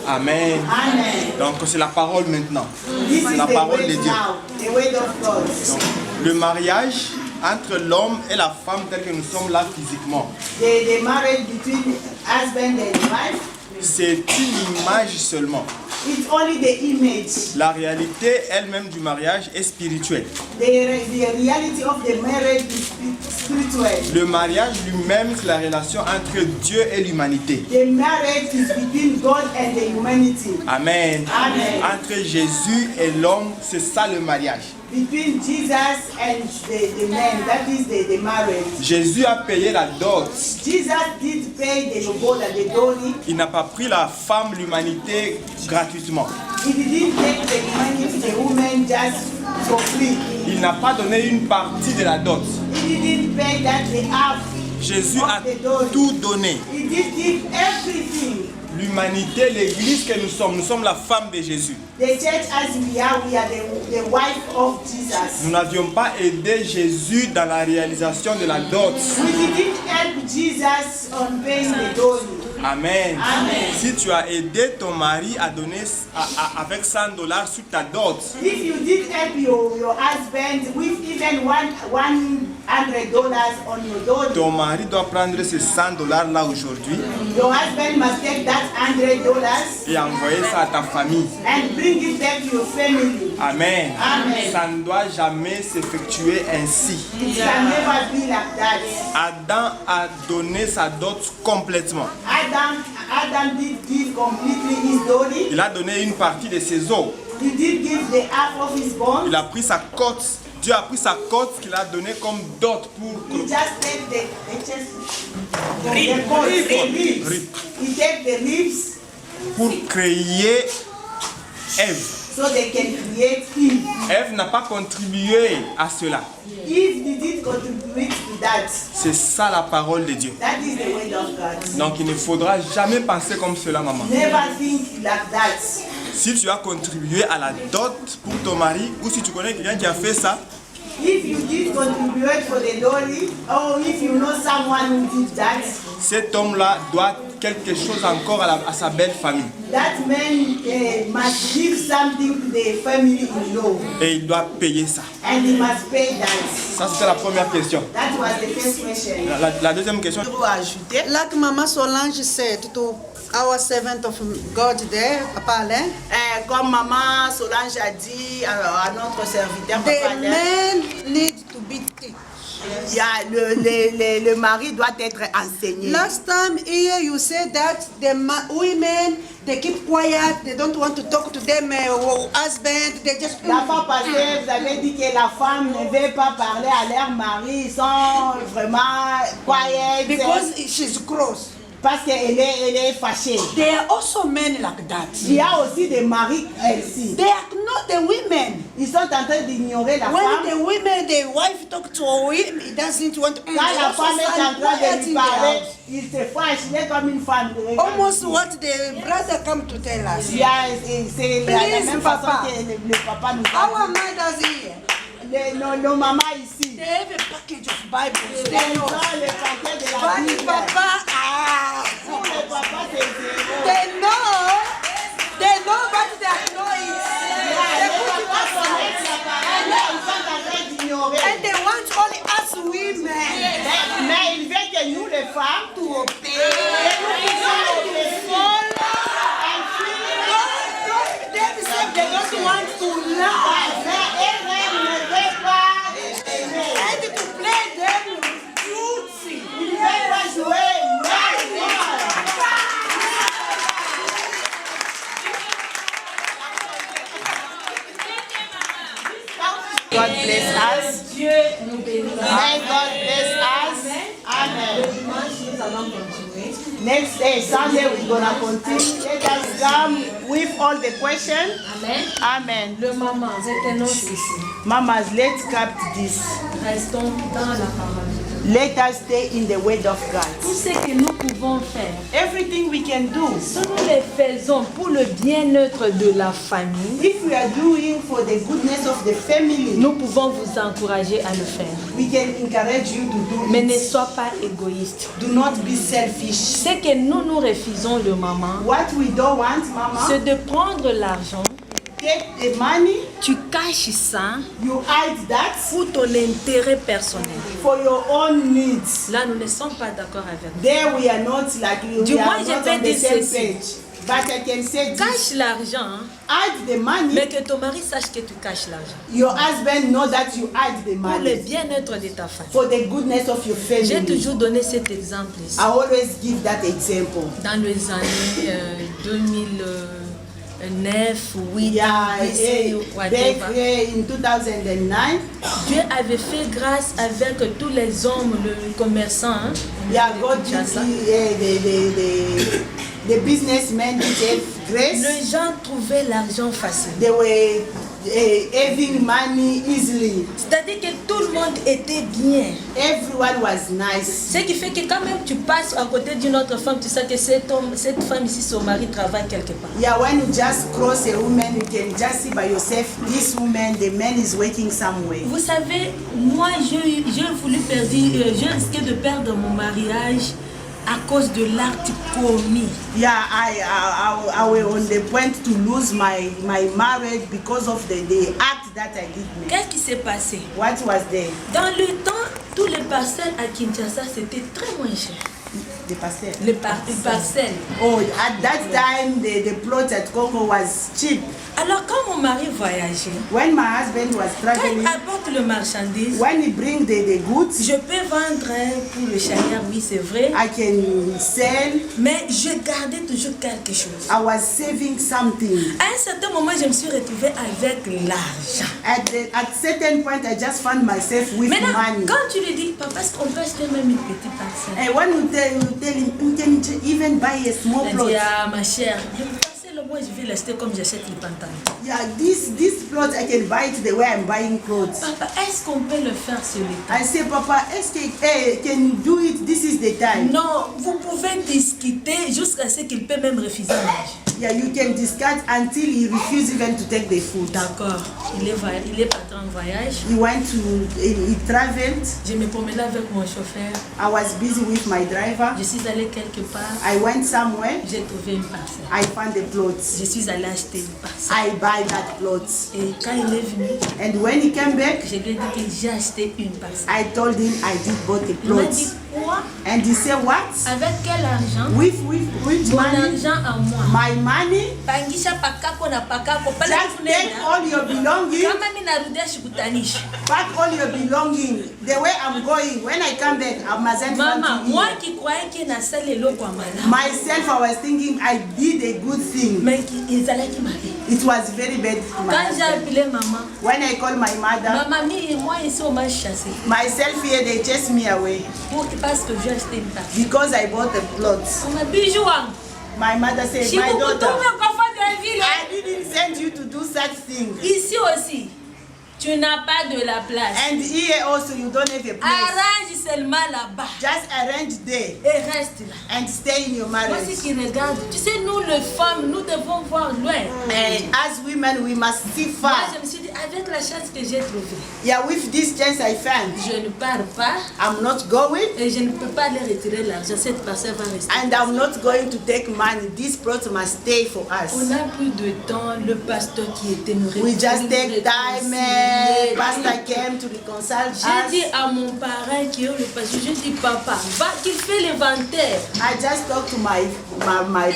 Amen. Donc c'est la parole maintenant. C'est la parole de Dieu. Donc, le mariage entre l'homme et la femme tel que nous sommes là physiquement, c'est une image seulement. It's only the image. La réalité elle-même du mariage est spirituelle. The reality of the marriage is spiritual. Le mariage lui-même, c'est la relation entre Dieu et l'humanité. The marriage is between God and the humanity. Amen. Amen. Entre Jésus et l'homme, c'est ça le mariage. Between Jesus and the man, that is the marriage. Jésus a payé la dot. Jesus did pay the lobola, the dowry. Il n'a pas pris la femme, l'humanité gratuitement. He didn't take the money to the woman just for free. Il n'a pas donné une partie de la dot. He didn't pay that the half. Jésus a tout donné. He did give everything. L'humanité, l'église que nous sommes la femme de Jésus. The church as we are the wife of Jesus. Nous n'avions pas aidé Jésus dans la réalisation de la dot. We didn't help Jesus on paying the dowry. Amen. Amen. Si tu as aidé ton mari à donner avec $100 sur ta dot, if you did help your husband with even $100 on your dowry, ton mari doit prendre ces $100 là aujourd'hui your husband must take that $100 et envoyer ça à ta famille. and bring it back to your family. Amen. Amen. Ça ne doit jamais s'effectuer ainsi. It can never be like that. Adam a donné sa dot complètement. Adam did give completely his dowry. Il a donné une partie de ses os. He did give the half of his bones. Il a pris sa côte. Dieu a pris sa côte qu'il a donnée comme dot pour... He just take the chest, the ribs. He take the ribs pour créer Ève. so they can create Eve. Ève n'a pas contribué à cela. Eve did contribute to that. C'est ça la parole de Dieu. That is the word of God. Donc il ne faudra jamais penser comme cela, maman. Never think like that. Si tu as contribué à la dot pour ton mari, ou si tu connais quelqu'un qui a fait ça, If you did contribute for the dowry, or if you know someone who did that, cet homme-là doit quelque chose encore à sa belle famille. that man must give something to the family in law, Et il doit payer ça. and he must pay that. Ça, c'était la première question. That was the first question. La deuxième question. Like Mama Solange said to our servant of God there, Papa Alain, Comme Maman Solange a dit à notre serviteur, Papa the Alain, men need to be teach. le mari doit être enseigné. Last time here you said that the women, they keep quiet, they don't want to talk to them husband, they just... La fois passée, vous avez dit que la femme ne veut pas parler à leur mari, ils sont vraiment quiet. Because she's cross. Parce qu'elle est fâchée. There are also men like that. Il y a aussi des maris ainsi. They are not the women. Ils sont en train d'ignorer la When femme. the women, the wife talk to him, he doesn't want. Quand la femme est en train de lui parler, il se fâche. Il est comme une femme. Almost what the brother come to tell us. C'est la même façon que le papa nous a Our mothers here. Nos mamans ici. They have a package of Bibles. They know le paquet de la Bible. But papa, Pour le papa, c'est zéro. they know, but they ignore it. And they want only us women. Mais il veut que nous, les femmes, to obey. They don't want to laugh. And to play them cutesy. God bless us. Dieu nous bénisse. May God bless us. Amen. Le dimanche, nous allons continuer. Next day, Sunday, we're gonna continue. Let us come with all the questions. Amen. Amen. Le maman, retenons ceci. Mamas, let's capture this. Restons dans la parole. Let us stay in the word of God. Tout ce que nous pouvons faire, Everything we can do. si nous le faisons pour le bien-être de la famille, If we are doing for the goodness of the family, nous pouvons vous encourager à le faire. we can encourage you to do Mais ne it. sois pas égoïste. Do not be selfish. Ce que nous refusons, le maman, What we don't want, Mama, c'est de prendre l'argent, take the money, tu caches ça you hide that pour ton intérêt personnel. for your own needs. Là, nous ne sommes pas d'accord avec vous. There we are not like Du we moins, are je not peux on the dire same ceci. page. But I can say this. Cache l'argent, Hide the money. mais que ton mari sache que tu caches l'argent. Your husband know that you hide the Pour le money bien-être de ta famille. for the goodness of your J'ai family. toujours donné cet exemple ici. I always give that example. Dans les années 2009, 8, Yeah, 10, back whatever. in 2009, Dieu avait fait grâce avec tous les hommes, les commerçants. Hein, yeah, de God Kinshasa. the businessmen gave grace. Les gens trouvaient l'argent facile. They were having money easily. C'est-à-dire que tout le monde était bien. Everyone was nice. Ce qui fait que quand même tu passes à côté d'une autre femme, tu sais que cette femme ici, son mari travaille quelque part. Yeah, when you just cross a woman, you can just see by yourself, this woman, the man is working somewhere. Vous savez, moi, j'ai voulu perdre, j'ai risqué de perdre mon mariage à cause de l'acte commis. Yeah, I was on the point to lose my marriage because of the act that I did. Qu'est-ce qui s'est passé? What was there? Dans le temps, tous les parcelles à Kinshasa, c'était très moins cher. The parcelle. Les parcelles. Oh, at that time, the plot at Congo was cheap. Alors quand mon mari voyageait, When my husband was quand traveling, il apporte le marchandise, when he bring the goods, je peux vendre pour le chagrin, oui c'est vrai, I can sell. mais je gardais toujours quelque chose. I was saving something. À un certain moment, je me suis retrouvée avec l'argent. At certain point, I just found myself with Maintenant, money. quand tu lui dis, papa, est-ce qu'on peut acheter même une petite parcelle? And when you tell him, you can even buy a small Il plot. dit, ah ma chère, le parcelle, moi je vais l'acheter comme j'achète les pantalons. Yeah, this plot I can buy it the way I'm buying clothes. Papa, est-ce qu'on peut le faire sur le temps? I say, Papa, can you do it? This is the time. Non, vous pouvez discuter jusqu'à ce qu'il peut même refuser l'argent. Yeah, you can discuss until he refuses even to take the food. D'accord. Il est parti en voyage. He traveled. Je me promenais avec mon chauffeur. I was busy with my driver. Je suis allée quelque part. I went somewhere. J'ai trouvé une parcelle. I found the plot. Je suis allée acheter une parcelle. I buy that plot. Et quand il est venu, And when he came back, je lui ai dit que j'ai acheté une parcelle. I told him I did bought the Il m'a plot. dit quoi? And he said, what? Avec quel argent? With Mon money? argent à moi. My money? Pangisha pakako na pakako. Just take all your belongings. Kama mimi narudia shikutanisha. Pack all your belongings. The way I'm going, when I come back, I mustn't Mama, want to moi eat. qui croyais que na sali eloko ya malamu. Myself, I was thinking I did a good thing. Mais ezalaki mabe. It was very bad to my Quand j'ai husband. appelé maman, When I called my mother, ma mamie et moi ici on m'a chassé. myself here, they chased me away Parce que j'ai acheté une tasse. because I bought a plot. On a bijou. My mother said, Si my vous daughter, tournez au confort de la ville, I didn't send you to do such things. ici aussi, tu n'as pas de la place. And here also, you don't have a place. Arrange seulement là-bas. Just arrange there Et reste là. and stay in your Moi, marriage. ce qui regarde, tu sais, nous les femmes, nous devons voir loin. And as women, we must see Moi, far. je me suis dit, avec la chance que j'ai trouvée, Yeah, with this chance I found, je ne pars pas I'm not going et je ne peux pas aller retirer l'argent. Cette personne va rester. and I'm not going to take money. This plot must stay for us. On n'a plus de temps, le pasteur qui était nous We just take time. réconcilier. Pastor came to reconcile J'ai dit us. à mon parent qui est le pasteur, je dis papa, va qu'il fait l'inventaire. I just talked to my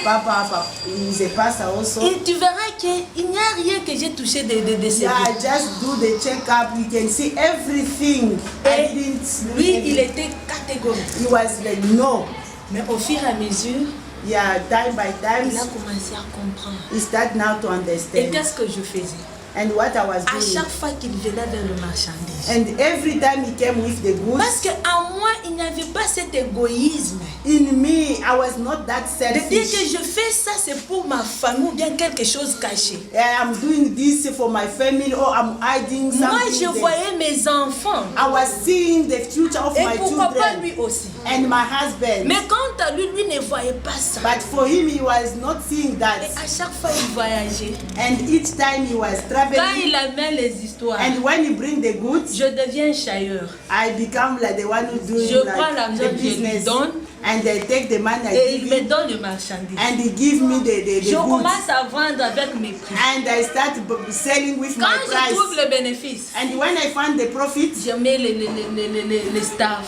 papa. He's a pastor also. Et tu verras qu'il n'y a rien que j'ai touché de ces Yeah, I just do the checkup. You can see everything. I didn't. Lui, il était catégorique. He was like no. Mais au fur et à mesure, Yeah, time by time, il a commencé à comprendre. he started now to Et understand. qu'est-ce que je faisais? And what I was À doing. chaque fois qu'il venait vers le marchandise. And every time he came with the Parce goods, qu'en moi, il n'y avait pas cet égoïsme. in me, I was not that De dire que selfish. je fais ça, c'est pour ma famille ou bien quelque chose caché. I'm doing this for my family or I'm hiding something. Moi, je there. voyais mes enfants. I was seeing the future of Et my pourquoi pas children lui aussi? and my husband. Mais quant à lui, lui ne voyait pas ça. But for him, he was not seeing Et that. à chaque fois, il voyageait. And each time he was Quand traveling, il amène les histoires, and when he bring the goods, je deviens chailleur. I become like the one who's doing Je prends like l'argent the que je lui business. donne And they take the money I et give il me him, donne le marchandise. and he give me the Je goods. commence à vendre avec mes prix. And I start selling with Quand my je trouve price. le bénéfice, And when I find the profit, je mets les staff.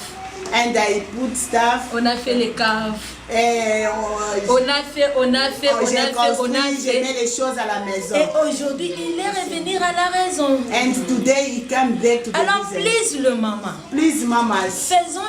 and I put stuff, On a fait les caves. j'ai On a fait. construit, je mets les choses à la maison. Et aujourd'hui, il est revenu à la raison. And today he come back to the Alors, business. please le maman. Please, mamas, Faisons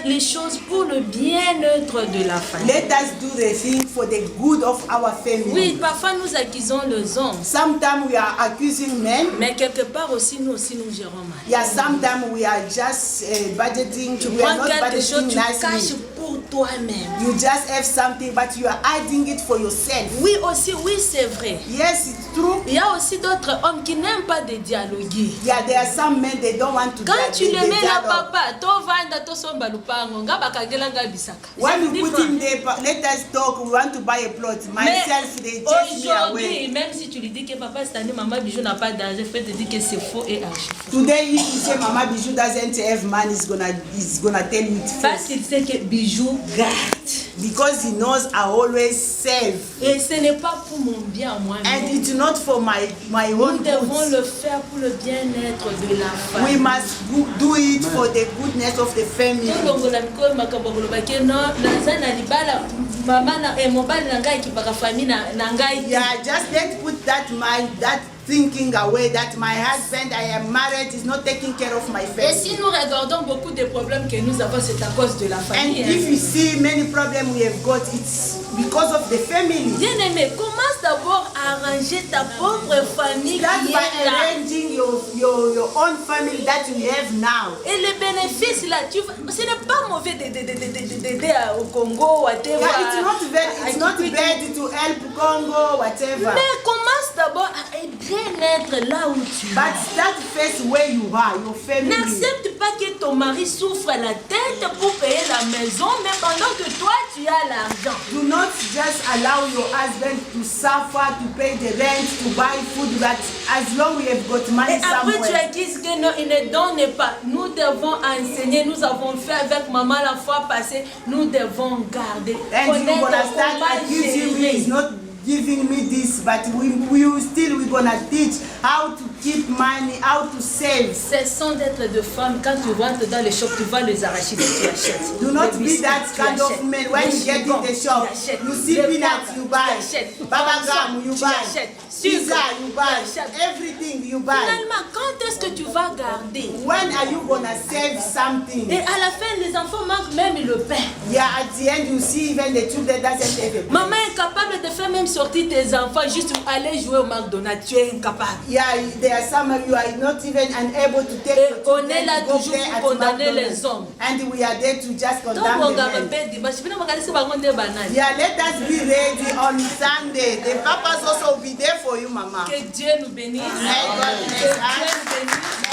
les choses pour le bien-être de la famille. let us do the thing for the good of our family. Oui, parfois nous accusons les hommes. Sometimes we are accusing men. Mais quelque part aussi, nous gérons mal. Yeah, sometimes we are just budgeting. Tu We are prends not quelque chose, budgeting tu caches nicely. pour toi-même. You just have something, but you are hiding it for yourself. Oui, aussi, oui, c'est vrai. Yes, it's true. Il y a aussi d'autres hommes qui n'aiment pas de dialoguer. Yeah, there are some men they don't want to. Quand tu they le mets là, dialogue. papa, to vanda to somba lupango, nga bakagela nga bisaka. When C'est we put différent. him there, let us talk. We want to buy a plot. Myself, they chase me away. Aujourd'hui, même si tu lui dis que papa cette année, maman Bijou n'a pas d'argent, je peux te dire que c'est faux et archi faux. Today, if you say Mama Bijou doesn't have money, he's gonna tell you it's Parce fake. qu'il sait que Bijou garde. Because he knows I always save. Et ce n'est pas pour mon bien à moi-même. And it's not for my Nous own devons goods. le faire pour le bien-être de la We famille. must do it for the goodness of the family. tolongola mikolo makambo kolobaki no naza na libala mama na mobali na ngai ekipaka famille na ngai te. Yeah, just let's put that mind, that thinking away that my husband, I am married, is not taking care of my Et family. si nous regardons beaucoup de problèmes que nous avons, c'est à cause de la And famille. if you see many problems we have got, it's because of the family. Bien-aimé, commence d'abord à arranger ta propre famille Start qui by est là. arranging your own family that you have now. Et les bénéfices là, ce n'est pas mauvais d'aider au Congo, whatever. Yeah, it's not bad to help Congo, whatever. Mais commence d'abord à bien être là où tu es. But start first where you are, your family. N'accepte pas que ton mari souffre la tête pour payer la maison, mais pendant que toi tu as l'argent. Do not just allow your husband to suffer, to pay the rent, to buy food, but as long we have got money Et après tu somewhere. accuses que non, il ne donne pas. Nous devons enseigner, nous avons fait avec maman la fois passée, nous devons garder. And you're Connaître gonna start comment accusing me, gérer. he's not giving me this, but we're gonna teach how to keep money, how to save. Cessons d'être de femmes. Quand tu rentres dans les shops, tu vas les arracher et tu achètes. Do not Les be biscuits, that tu kind of achètes. man. When Les you get in chewing-gums, the shop, tu achètes. you see Les peanuts, poivres, you tu buy. achètes. Baba Parmesan, gum, you tu buy. achètes. Pizza, Sucre, you tu buy. achètes. Everything you buy. Finalement, quand est-ce que tu vas garder? When are you gonna save something? Et à la fin, les enfants manquent même le pain. Yeah, at the end you see even the children doesn't have a Maman est capable de faire même sortir tes enfants juste pour aller jouer au McDonald's. Tu es incapable. Yeah, there are some of you are not even unable to take. Et on est là toujours pour condamner les hommes. And we are there to just condemn the men. Yeah, let us be ready on Sunday. The papas also will be there for you, Mama. Que Dieu nous bénisse. May God bless us.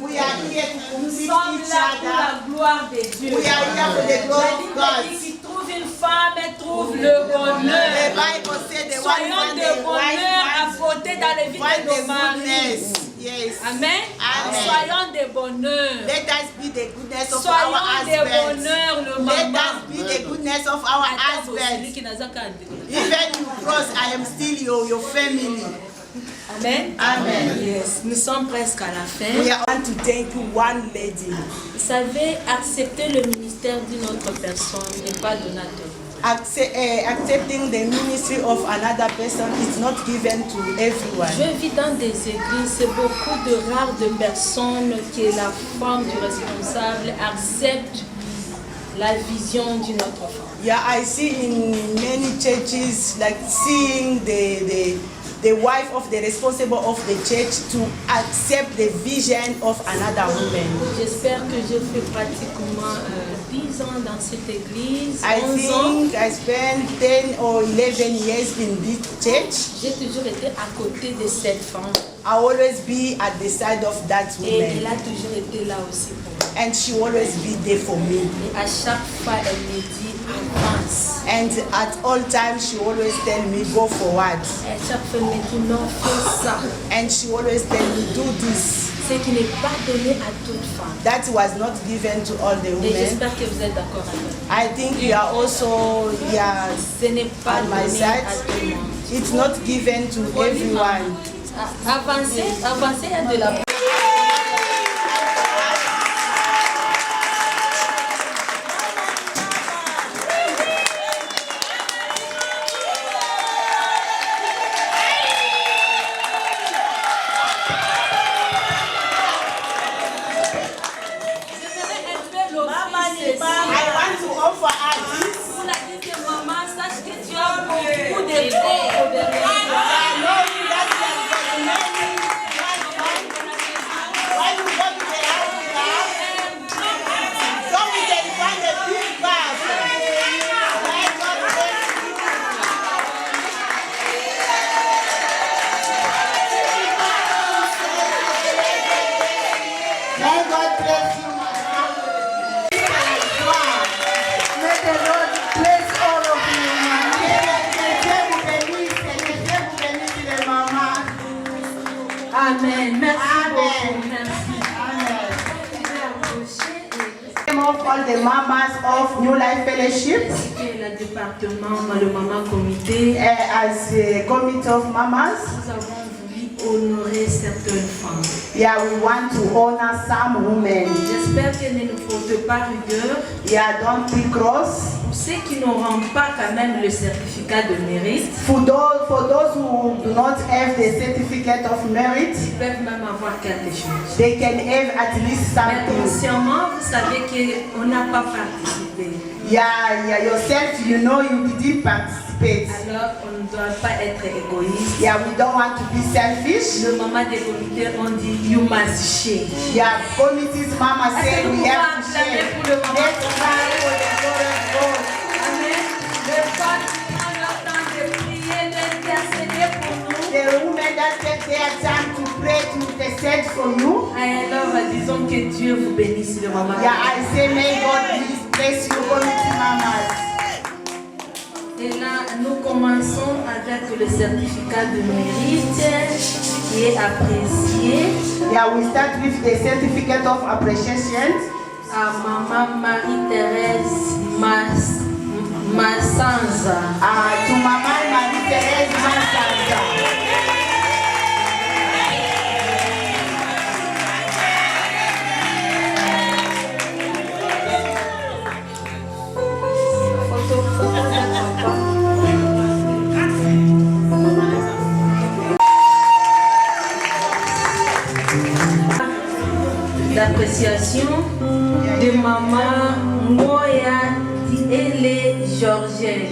We are here to complete each other. La gloire de Dieu. We are here for the glory of God. Si trouve une femme, elle trouve le bonheur. The Bible says the one Soyons de bonheur à côté dans les vies de nos maris. Yes. Amen. Amen. Soyons de bonheur. Let us be the goodness of Soyons our de husbands. bonheur, le Let maman. us be the goodness of our husbands. Even you cross, I am still your family. Amen. Amen. Yes. Nous sommes presque à la fin. We are going to thank one lady. Vous savez, accepter le ministère d'une autre personne n'est pas donateur. Accepting the ministry of another person is not given to everyone. Je vis dans des églises, c'est beaucoup de rares de personnes que la femme du responsable accepte la vision d'une autre femme. Yeah, I see in many churches like seeing the wife of the responsible of the church to accept the vision of another woman. J'espère que je fais pratiquement 10 ans dans cette église. I think I spent 10 or 11 years in this church. J'ai toujours été à côté de cette femme. I always be at the side of that woman. Et elle a toujours été là aussi pour moi. And she always be there for me. Et à chaque fois, elle me dit avance. And at all times, she always tell me go forward. Et chaque fois, elle me dit non, fais ça. And she always tell me do this. Ce qui n'est pas donné à toute femme. That was not given to all the women. Et j'espère que vous êtes d'accord avec moi. I think you are also Ce n'est pas on my donné side. à tout le monde. It's not given to everyone. Avancez, avancez, il y a de la. Amen. Merci beaucoup. Of all the mamas of New Life Fellowship, Le département, le maman comité, as a committee of mamas, nous avons voulu honorer certaines femmes. Yeah, we want to honor some women. J'espère qu'elles ne nous portent pas rigueur. Yeah, don't be cross. Pour ceux qui n'auront pas quand même le certificat de mérite, For those who do not have the certificate of merit, ils peuvent même avoir quelque chose. they can have at least Mais something. consciemment, vous savez qu'on n'a pas participé. Yeah, yourself, you know you didn't participate. Alors, on ne doit pas être égoïste. Yeah, we don't want to be selfish. Le maman des comités ont dit, you must share. Yeah, committees, mama say we have to share. Pour le maman. Let's cry for the glory of God. Amen. Les femmes qui ont le temps de prier, d'intercéder pour nous. The women that take their time to pray, to intercede for you. Alors, disons que Dieu vous bénisse, le maman. Yeah, I say may God bless you, committee mamas. Et là, nous commençons avec le certificat de mérite qui est apprécié. Yeah, we start with the certificate of appreciation. À Maman Marie-Thérèse Massanza. To Maman Marie-Thérèse Massanza. d'appréciation de maman Moya Diele Georgette.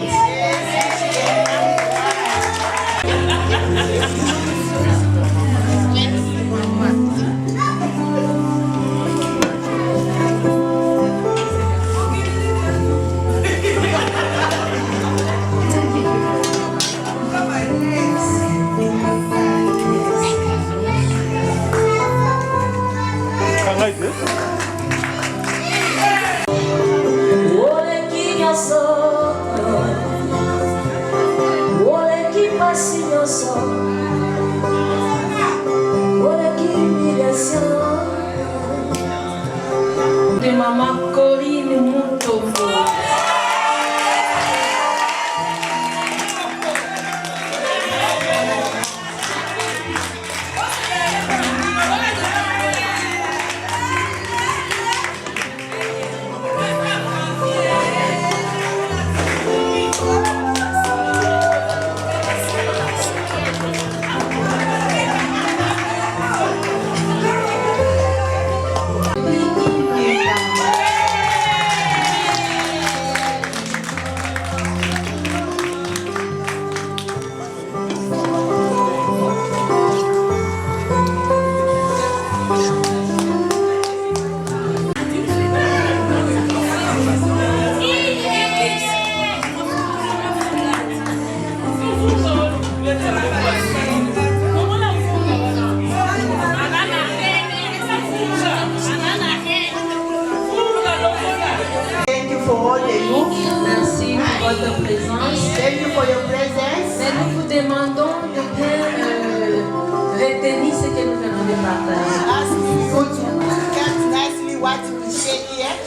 De maman Corinne Moutovo. Merci pour votre présence. Thank you for your presence. Mais nous vous demandons de bien retenir ce que nous venons de partager.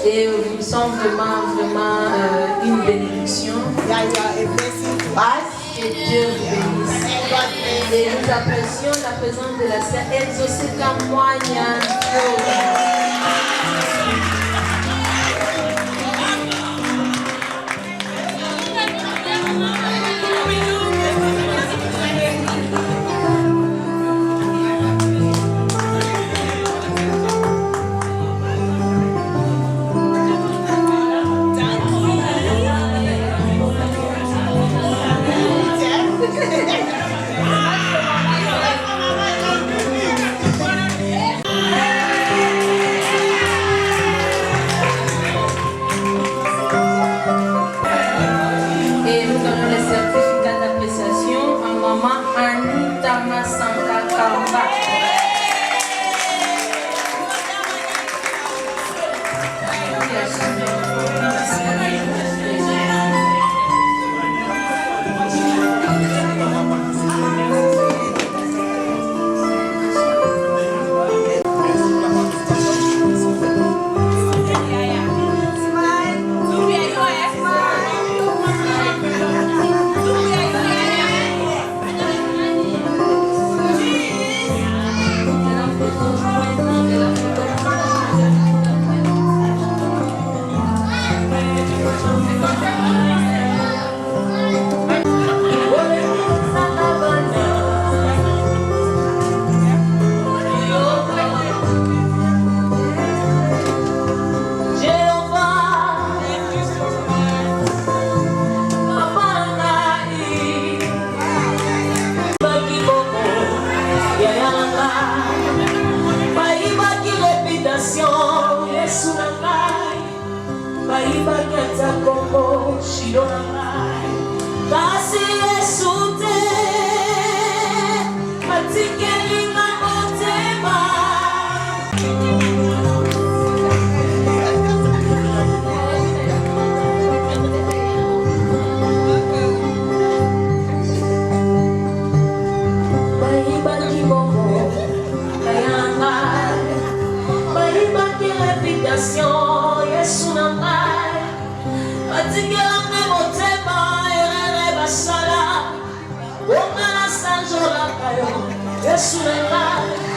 Et nous sommes vraiment une bénédiction. Que Dieu vous bénisse. Et nous apprécions la présence de la sœur Exaucée Kamoigna. Yesu